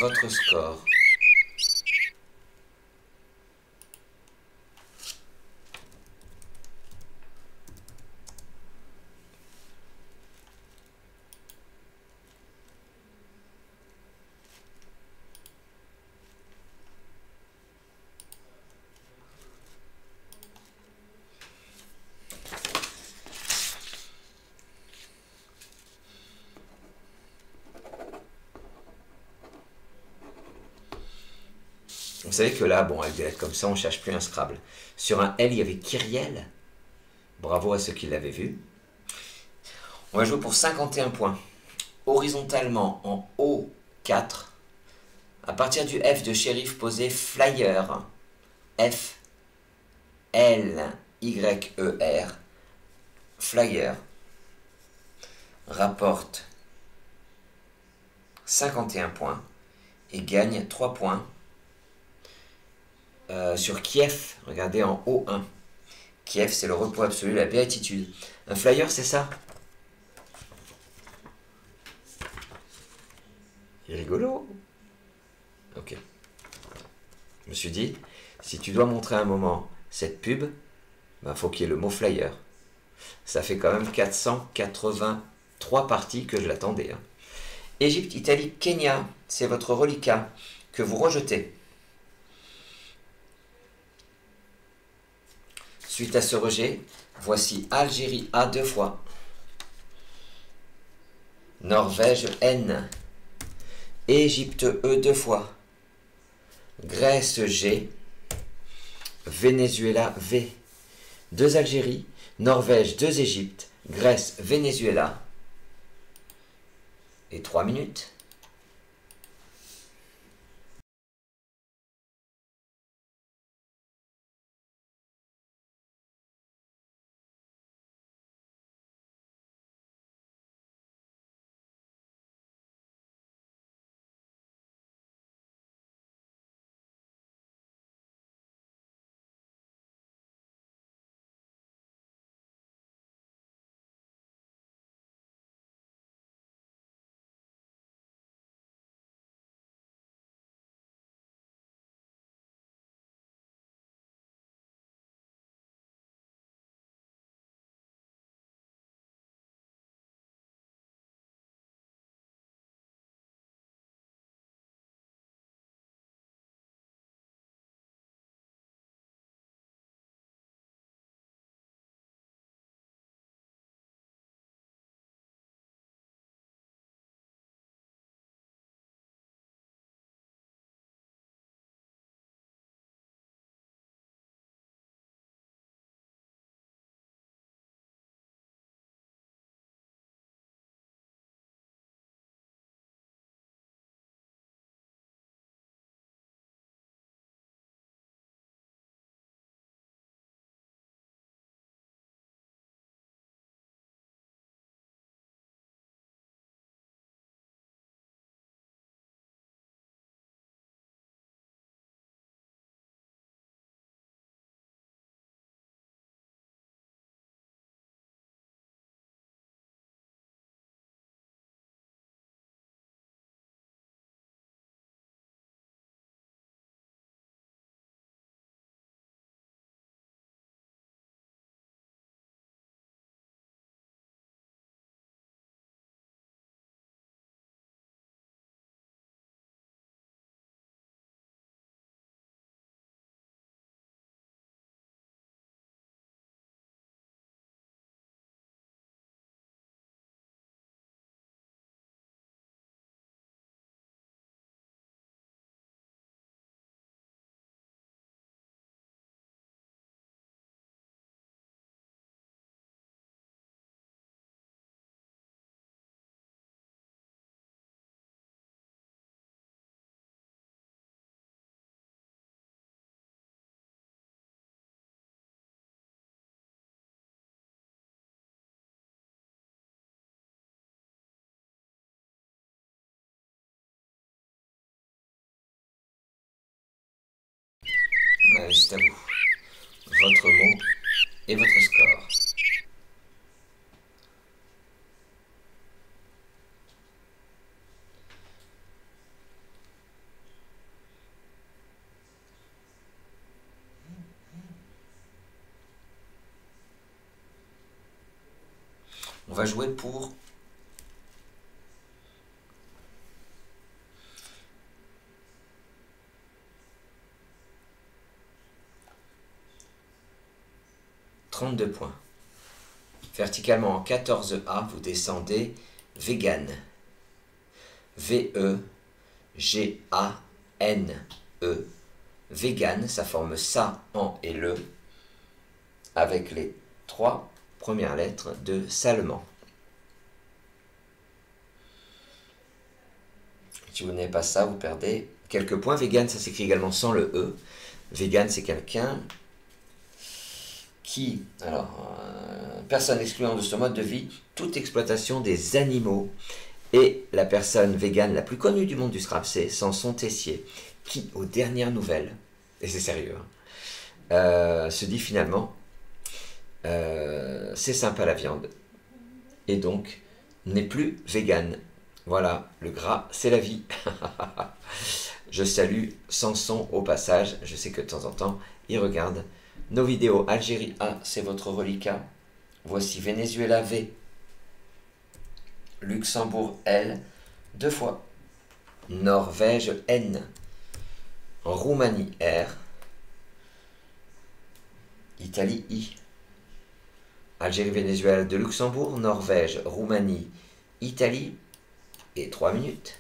votre score. Vous savez que là, bon, avec des lettres comme ça, on ne cherche plus un Scrabble. Sur un L, il y avait Kyriel. Bravo à ceux qui l'avaient vu. On va jouer pour 51 points. Horizontalement, en haut, 4. À partir du F de shérif, posez flyer. F, L, Y, E, R. Flyer. Rapporte 51 points. Et gagne 3 points. Sur Kiev, regardez en haut 1. Kiev, c'est le repos absolu, la béatitude. Un flyer, c'est ça? Il est rigolo. Ok. Je me suis dit, si tu dois montrer un moment cette pub, ben, faut qu'il y ait le mot flyer. Ça fait quand même 483 parties que je l'attendais. Hein. Égypte, Italie, Kenya, c'est votre reliquat que vous rejetez. Suite à ce rejet, voici Algérie A 2 fois. Norvège N. Égypte E 2 fois. Grèce G. Venezuela V. 2 Algérie, Norvège 2 Égypte, Grèce, Venezuela. Et 3 minutes. Allez, c'est à vous. Votre mot et votre score. On va jouer pour 32 points. Verticalement en 14A, vous descendez vegan. V-E-G-A-N-E. Vegan, ça forme ça, en et le, avec les 3 premières lettres de Salman. Si vous n'avez pas ça, vous perdez quelques points. Vegan, ça s'écrit également sans le E. Vegan, c'est quelqu'un qui, personne excluant de ce mode de vie toute exploitation des animaux. Et la personne végane la plus connue du monde du Scrabble, c'est Samson Tessier, qui, aux dernières nouvelles, et c'est sérieux, se dit finalement, c'est sympa la viande, et donc n'est plus végane. Voilà, le gras, c'est la vie. Je salue Samson au passage, je sais que de temps en temps, il regarde nos vidéos. Algérie A, c'est votre reliquat. Voici Venezuela V. Luxembourg L, 2 fois. Norvège N. Roumanie R. Italie, I. Algérie, Venezuela, de Luxembourg, Norvège, Roumanie, Italie, et 3 minutes.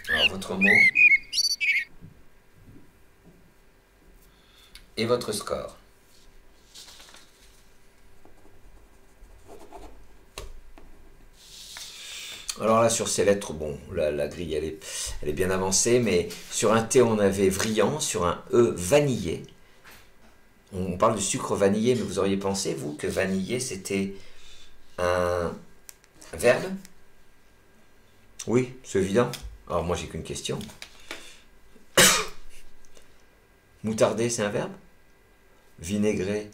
Alors, votre mot et votre score. Alors là, sur ces lettres, bon, la grille, elle est bien avancée, mais sur un T, on avait brillant, sur un E, vanillé. On parle de sucre vanillé, mais vous auriez pensé, vous, que vanillé, c'était un verbe? Oui, c'est évident. Alors moi, j'ai qu'une question. Moutarder, c'est un verbe? Vinaigrer,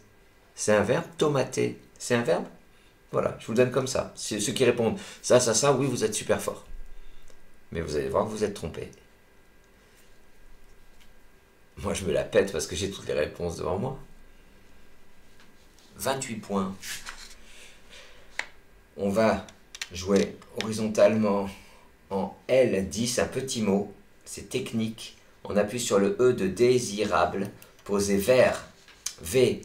c'est un verbe? Tomater, c'est un verbe? Voilà, je vous le donne comme ça. Ceux qui répondent ça, oui, vous êtes super fort. Mais vous allez voir que vous êtes trompé. Moi, je me la pète parce que j'ai toutes les réponses devant moi. 28 points. On va jouer horizontalement en L10, un petit mot. C'est technique. On appuie sur le E de désirable, posé vers V,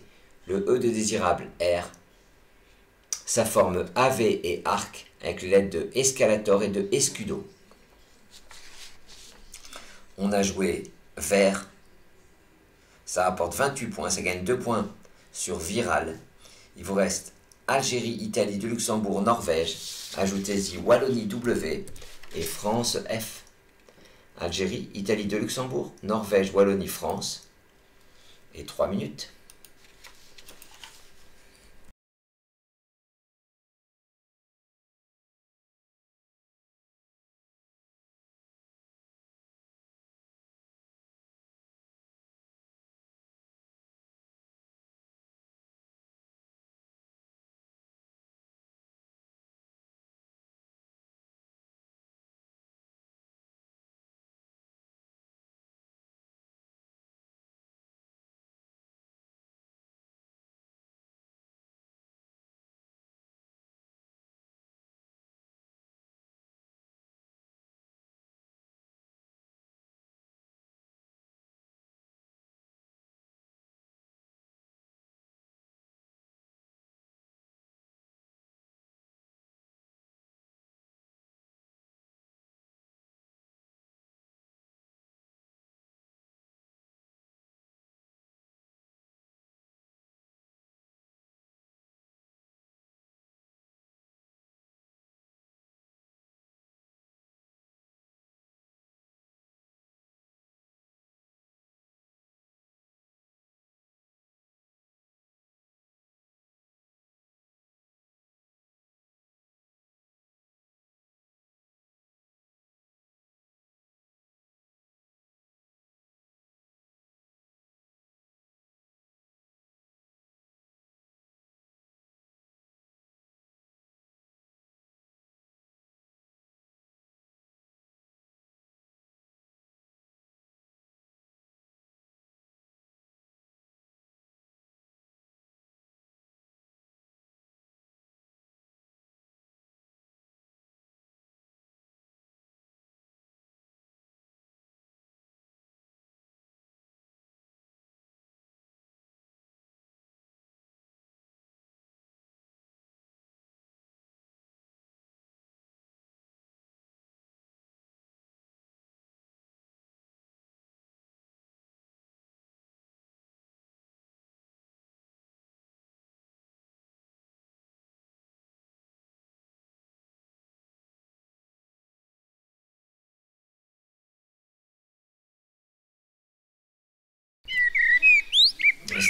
le E de désirable R. Ça forme AV et arc avec les lettres de escalator et de escudo. On a joué vert. Ça apporte 28 points, ça gagne 2 points sur viral. Il vous reste Algérie, Italie, de Luxembourg, Norvège. Ajoutez-y Wallonie W et France F. Algérie, Italie, de Luxembourg, Norvège, Wallonie, France. Et 3 minutes.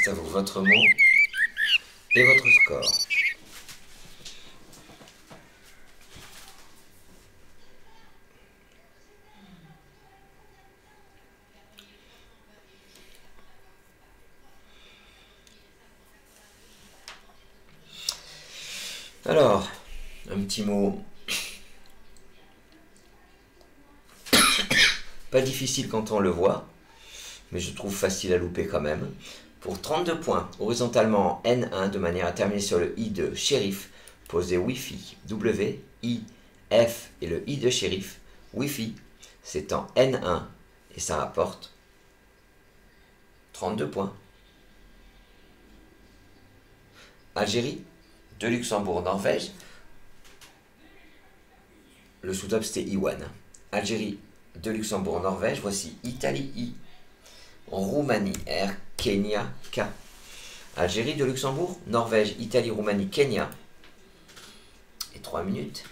C'est à vous, votre mot et votre score. Alors, un petit mot pas difficile quand on le voit, mais je trouve facile à louper quand même. Pour 32 points, horizontalement en N1, de manière à terminer sur le I de shérif, posez Wi-Fi, W, I, F et le I de shérif. Wi-Fi, c'est en N1 et ça rapporte 32 points. Algérie, de Luxembourg, Norvège. Le sous-top c'était Iwan. Algérie, de Luxembourg, Norvège. Voici Italie, I. Roumanie, R. Kenya, K. Algérie, de Luxembourg, Norvège, Italie, Roumanie, Kenya. Et 3 minutes.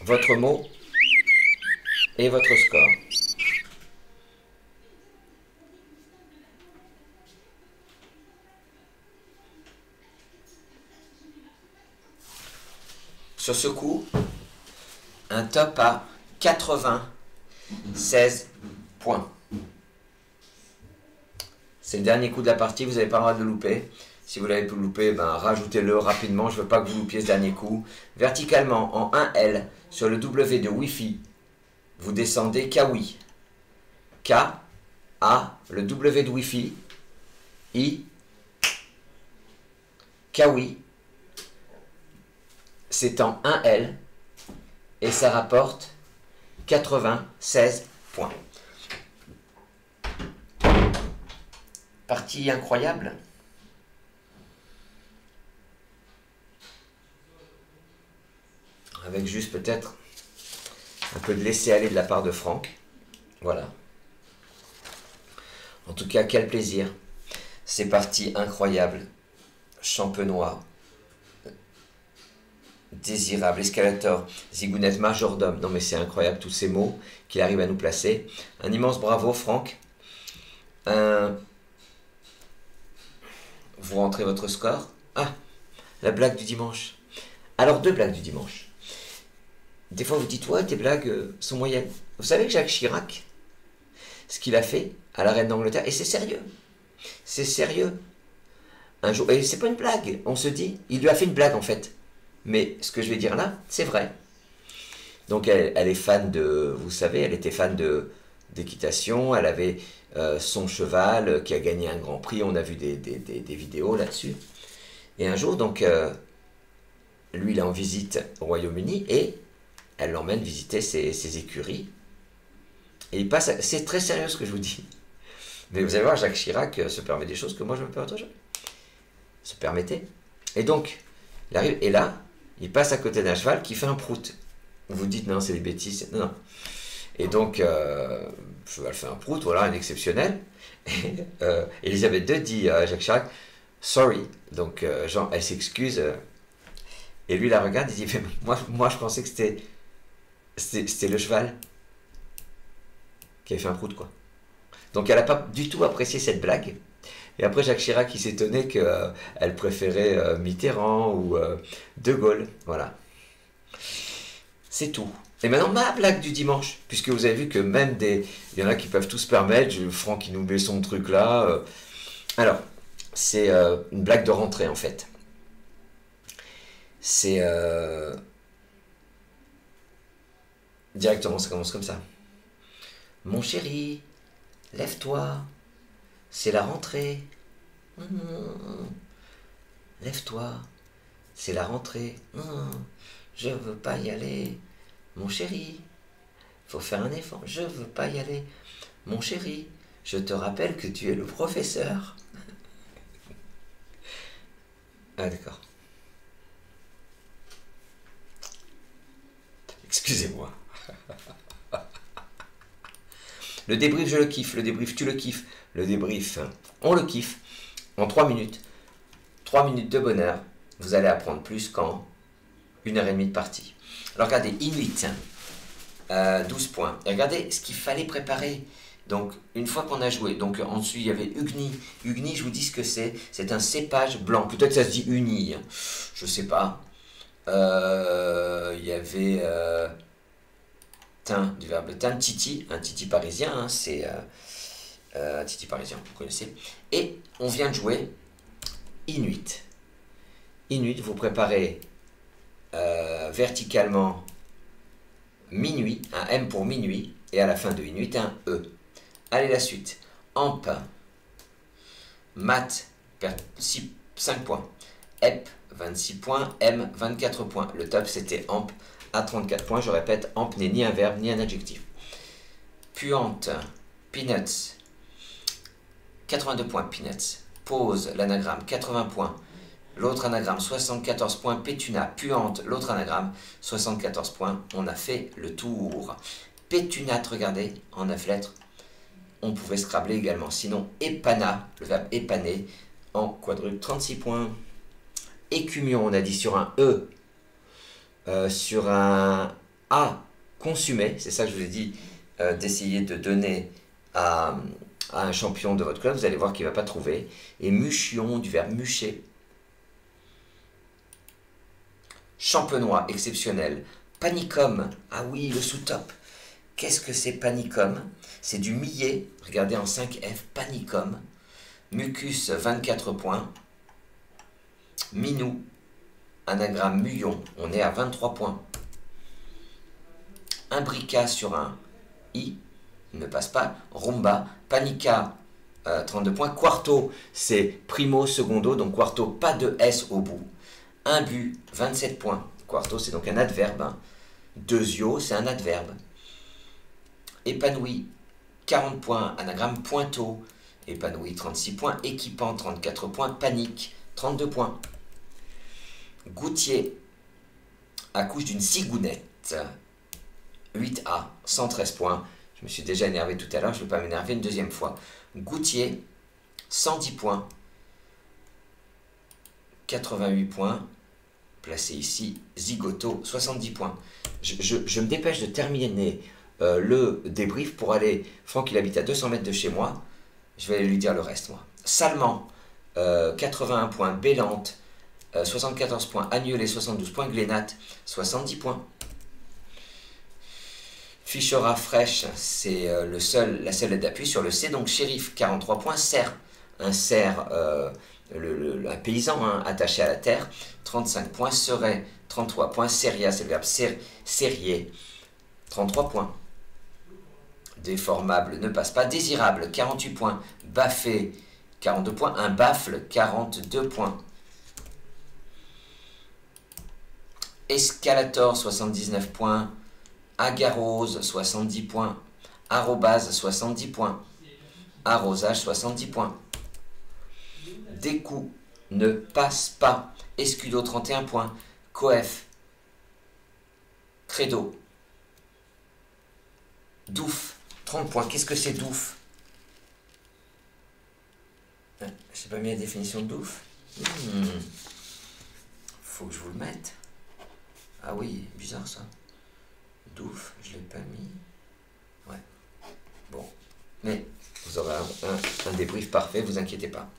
Votre mot et votre score. Sur ce coup, un top à 96 points. C'est le dernier coup de la partie, vous n'avez pas le droit de le louper. Si vous l'avez loupé, ben, rajoutez-le rapidement, je ne veux pas que vous loupiez ce dernier coup. Verticalement, en 1L, sur le W de Wi-Fi, vous descendez Kawi. K, A, le W de Wi-Fi, I, Kawi. C'est en 1L et ça rapporte 96 points. Partie incroyable. Avec juste peut-être Un peu de laisser-aller de la part de Franck. Voilà. En tout cas, quel plaisir. C'est parti incroyable. Champenois. Désirable, escalator, zigounette, majordome. Non mais c'est incroyable tous ces mots qu'il arrive à nous placer. Un immense bravo Franck. Vous rentrez votre score. Ah, la blague du dimanche. Alors 2 blagues du dimanche. Des fois vous dites, ouais, tes blagues sont moyennes. Vous savez que Jacques Chirac, ce qu'il a fait à la reine d'Angleterre, et c'est sérieux. C'est sérieux. Un jour, et c'est pas une blague, on se dit, il lui a fait une blague en fait. Mais ce que je vais dire là, c'est vrai. Donc elle est fan de, vous savez, elle était fan d'équitation, elle avait son cheval qui a gagné un grand prix, on a vu des vidéos là-dessus. Et un jour, donc, lui, il est en visite au Royaume-Uni et elle l'emmène visiter ses écuries. Et il passe, c'est très sérieux ce que je vous dis. Mais vous allez voir, Jacques Chirac se permet des choses que moi je ne me permettrais jamais. Se permettait. Et donc, il arrive, et là, il passe à côté d'un cheval qui fait un prout. Vous dites, non, c'est des bêtises. Non, non. Et donc, le cheval fait un prout, voilà, un exceptionnel. Et Elisabeth II dit à Jacques Chirac, sorry. Donc, Jean, elle s'excuse. Et lui, la regarde, il dit, moi je pensais que c'était le cheval qui avait fait un prout, quoi. Donc, elle n'a pas du tout apprécié cette blague. Et après, Jacques Chirac, il s'étonnait qu'elle préférait Mitterrand ou De Gaulle. Voilà. C'est tout. Et maintenant, ma blague du dimanche. Puisque vous avez vu que même il y en a qui peuvent tout se permettre. Franck, qui nous met son truc là. Alors, c'est une blague de rentrée, en fait. C'est... Directement, ça commence comme ça. Mon chéri, lève-toi. C'est la rentrée. Lève-toi. C'est la rentrée. Je veux pas y aller. Mon chéri. Faut faire un effort. Je veux pas y aller. Mon chéri. Je te rappelle que tu es le professeur. Ah d'accord. Excusez-moi. Le débrief, je le kiffe. Le débrief, tu le kiffes. Le débrief, on le kiffe. En 3 minutes. 3 minutes de bonheur. Vous allez apprendre plus qu'en 1h30 de partie. Alors regardez, Inuit. 12 points. Et regardez ce qu'il fallait préparer. Donc, une fois qu'on a joué, donc ensuite il y avait Ugni. Ugni, je vous dis ce que c'est. C'est un cépage blanc. Peut-être que ça se dit Uni. Je sais pas. Il y avait thym, du verbe thym, titi, un titi parisien, hein, c'est un titi parisien, vous connaissez. Et on vient de jouer Inuit. Inuit, vous préparez verticalement minuit, un M pour minuit, et à la fin de Inuit, un E. Allez, la suite. Amp, mat, 5 points. Ep, 26 points. M, 24 points. Le top, c'était amp à 34 points. Je répète, amp n'est ni un verbe ni un adjectif. Puante, peanuts, 82 points, peanuts. Pause, l'anagramme, 80 points. L'autre anagramme, 74 points. Pétuna, puante, l'autre anagramme, 74 points. On a fait le tour. Pétunate, regardez, en 9 lettres. On pouvait scrabler également. Sinon, épana, le verbe épaner, en quadruple, 36 points. Écumion, on a dit sur un E. Sur un A, consumé. C'est ça que je vous ai dit, d'essayer de donner à un champion de votre club. Vous allez voir qu'il ne va pas trouver. Et muchion, du verbe mucher. Champenois, exceptionnel. Panicum, ah oui, le sous-top. Qu'est-ce que c'est panicum? C'est du millet, regardez en 5F, panicum. Mucus, 24 points. Minou, anagramme muillon, on est à 23 points. Imbrica sur un I, ne passe pas. Rumba, panica, 32 points. Quarto, c'est primo, secondo, donc quarto, pas de S au bout. Imbu, 27 points. Quarto, c'est donc un adverbe. Hein. Deuxio, c'est un adverbe. Épanoui, 40 points. Anagramme pointeau, épanoui, 36 points. Équipant, 34 points. Panique, 32 points. Goutier accouche d'une cigounette. 8A, 113 points. Je me suis déjà énervé tout à l'heure, je ne vais pas m'énerver une deuxième fois. Goutier, 110 points. 88 points. Placé ici. Zigoto, 70 points. Je me dépêche de terminer le débrief pour aller... Franck, il habite à 200 mètres de chez moi. Je vais lui dire le reste, moi. Salman, 81 points. Bélante, 74 points. Agnelet, 72 points. Glénat, 70 points. Fichera fraîche, c'est la seule aide d'appui sur le C. Donc shérif, 43 points. Cerf, un cerf, un paysan hein, attaché à la terre, 35 points. Serait, 33 points. Seria, c'est le verbe serrier, 33 points. Déformable ne passe pas. Désirable, 48 points. Baffé, 42 points. Un baffle, 42 points. Escalator, 79 points. Agarose, 70 points. Arrobase, 70 points. Arrosage, 70 points. Découp ne passe pas. Escudo, 31 points. Coef. Credo. Douf, 30 points. Qu'est-ce que c'est douf? Je n'ai pas mis la définition de douf. Faut que je vous le mette. Ah oui, bizarre ça. Douf, je ne l'ai pas mis. Ouais. Bon. Mais vous aurez un débrief parfait, vous inquiétez pas.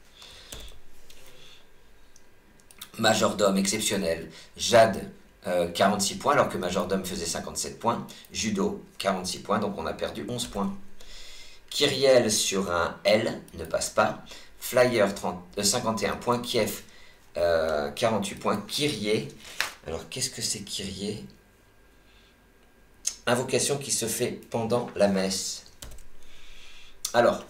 Majordome exceptionnel. Jade, 46 points, alors que Majordome faisait 57 points. Judo, 46 points, donc on a perdu 11 points. Kyriel sur un L, ne passe pas. Flyer, 51 points. Kiev, 48 points. Kyrie, alors qu'est-ce que c'est Kyrie? Invocation qui se fait pendant la messe. Alors,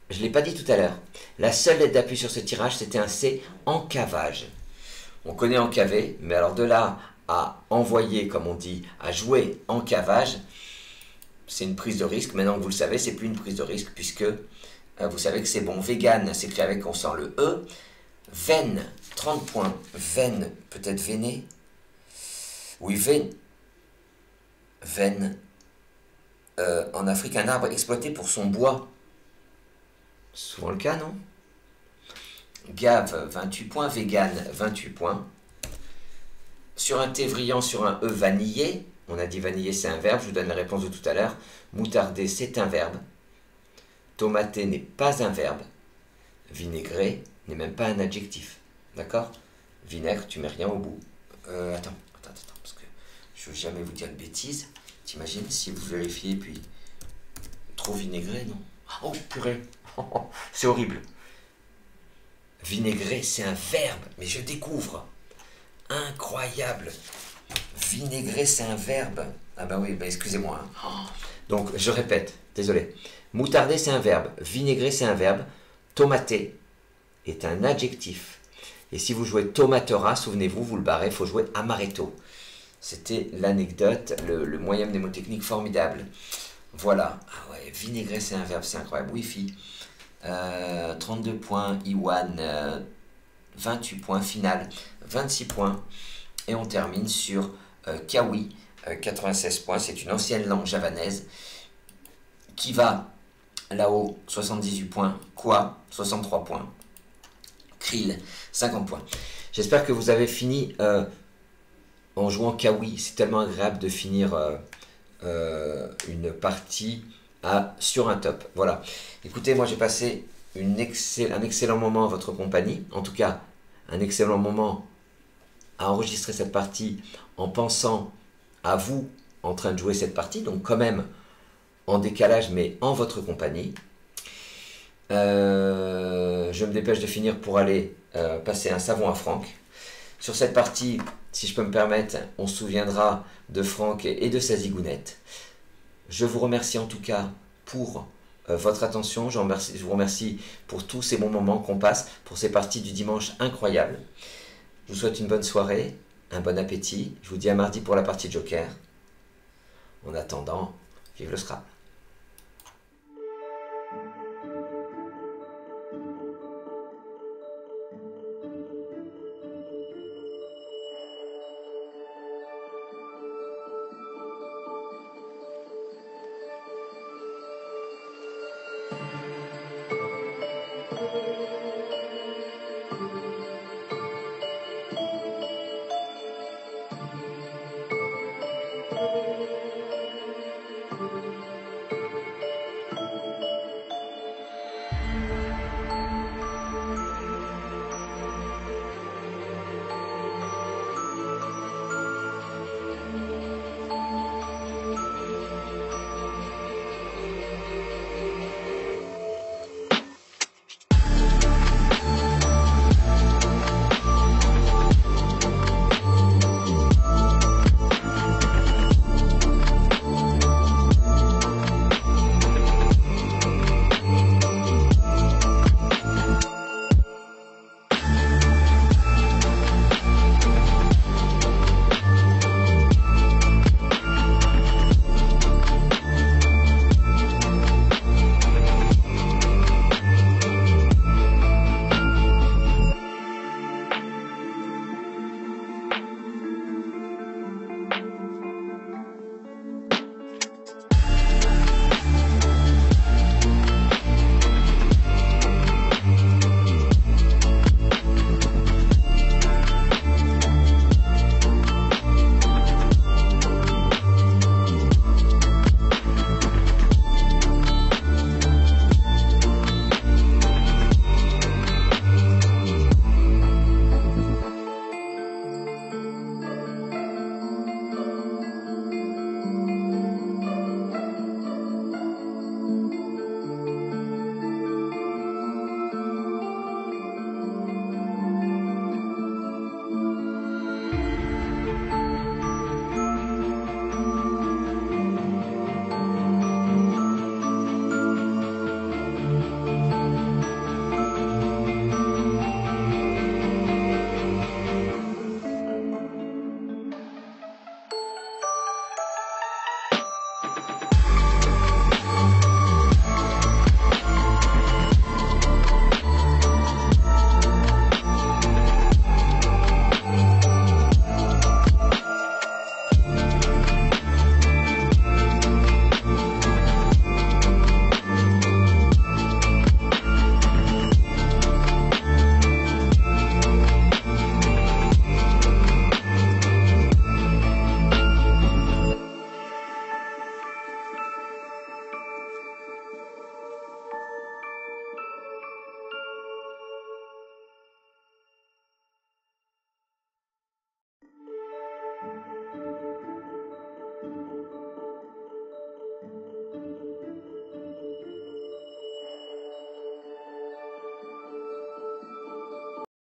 je ne l'ai pas dit tout à l'heure, la seule lettre d'appui sur ce tirage, c'était un C, encavage. On connaît encaver, mais alors de là à envoyer, comme on dit, à jouer encavage, c'est une prise de risque. Maintenant que vous le savez, c'est plus une prise de risque, puisque vous savez que c'est bon. Vegan, s'écrit avec, on sent le E. Veine, 30 points. Veine, peut-être veiné. Oui, veine. Veine. En Afrique, un arbre exploité pour son bois. C'est souvent le cas, non? Gave, 28 points. Vegan, 28 points. Sur un thé brillant, sur un E, vanillé. On a dit vanillé, c'est un verbe. Je vous donne la réponse de tout à l'heure. Moutarder, c'est un verbe. Tomater n'est pas un verbe. Vinaigré n'est même pas un adjectif. D'accord? Vinaigre, tu mets rien au bout. Attends, parce que je veux jamais vous dire de bêtises. T'imagines si vous vérifiez, puis... Trop vinaigré, non? Oh, purée. C'est horrible. Vinaigré, c'est un verbe. Mais je découvre. Incroyable. Vinaigré, c'est un verbe. Ah bah oui, bah excusez-moi. Hein. Donc, je répète. Désolé. Moutarder, c'est un verbe. Vinaigré, c'est un verbe. Tomater est un adjectif. Et si vous jouez tomatera, souvenez-vous, vous le barrez, il faut jouer amaretto. C'était l'anecdote, le moyen mnémotechnique formidable. Voilà. Ah ouais, vinaigré, c'est un verbe, c'est incroyable. Wi-Fi. 32 points. Iwan, 28 points. Final, 26 points. Et on termine sur Kawi, 96 points. C'est une ancienne langue javanaise. Qui va là-haut, 78 points. Quoi, 63 points. Krill, 50 points. J'espère que vous avez fini en jouant Kawi. C'est tellement agréable de finir une partie sur un top. Voilà. Écoutez, moi j'ai passé un excellent moment à votre compagnie. En tout cas, un excellent moment à enregistrer cette partie en pensant à vous en train de jouer cette partie. Donc quand même en décalage, mais en votre compagnie. Je me dépêche de finir pour aller passer un savon à Franck. Sur cette partie, si je peux me permettre, on se souviendra de Franck et de sa zigounette. Je vous remercie en tout cas pour votre attention. Je vous remercie pour tous ces bons moments qu'on passe, pour ces parties du dimanche incroyables. Je vous souhaite une bonne soirée, un bon appétit. Je vous dis à mardi pour la partie Joker. En attendant, vive le Scrabble.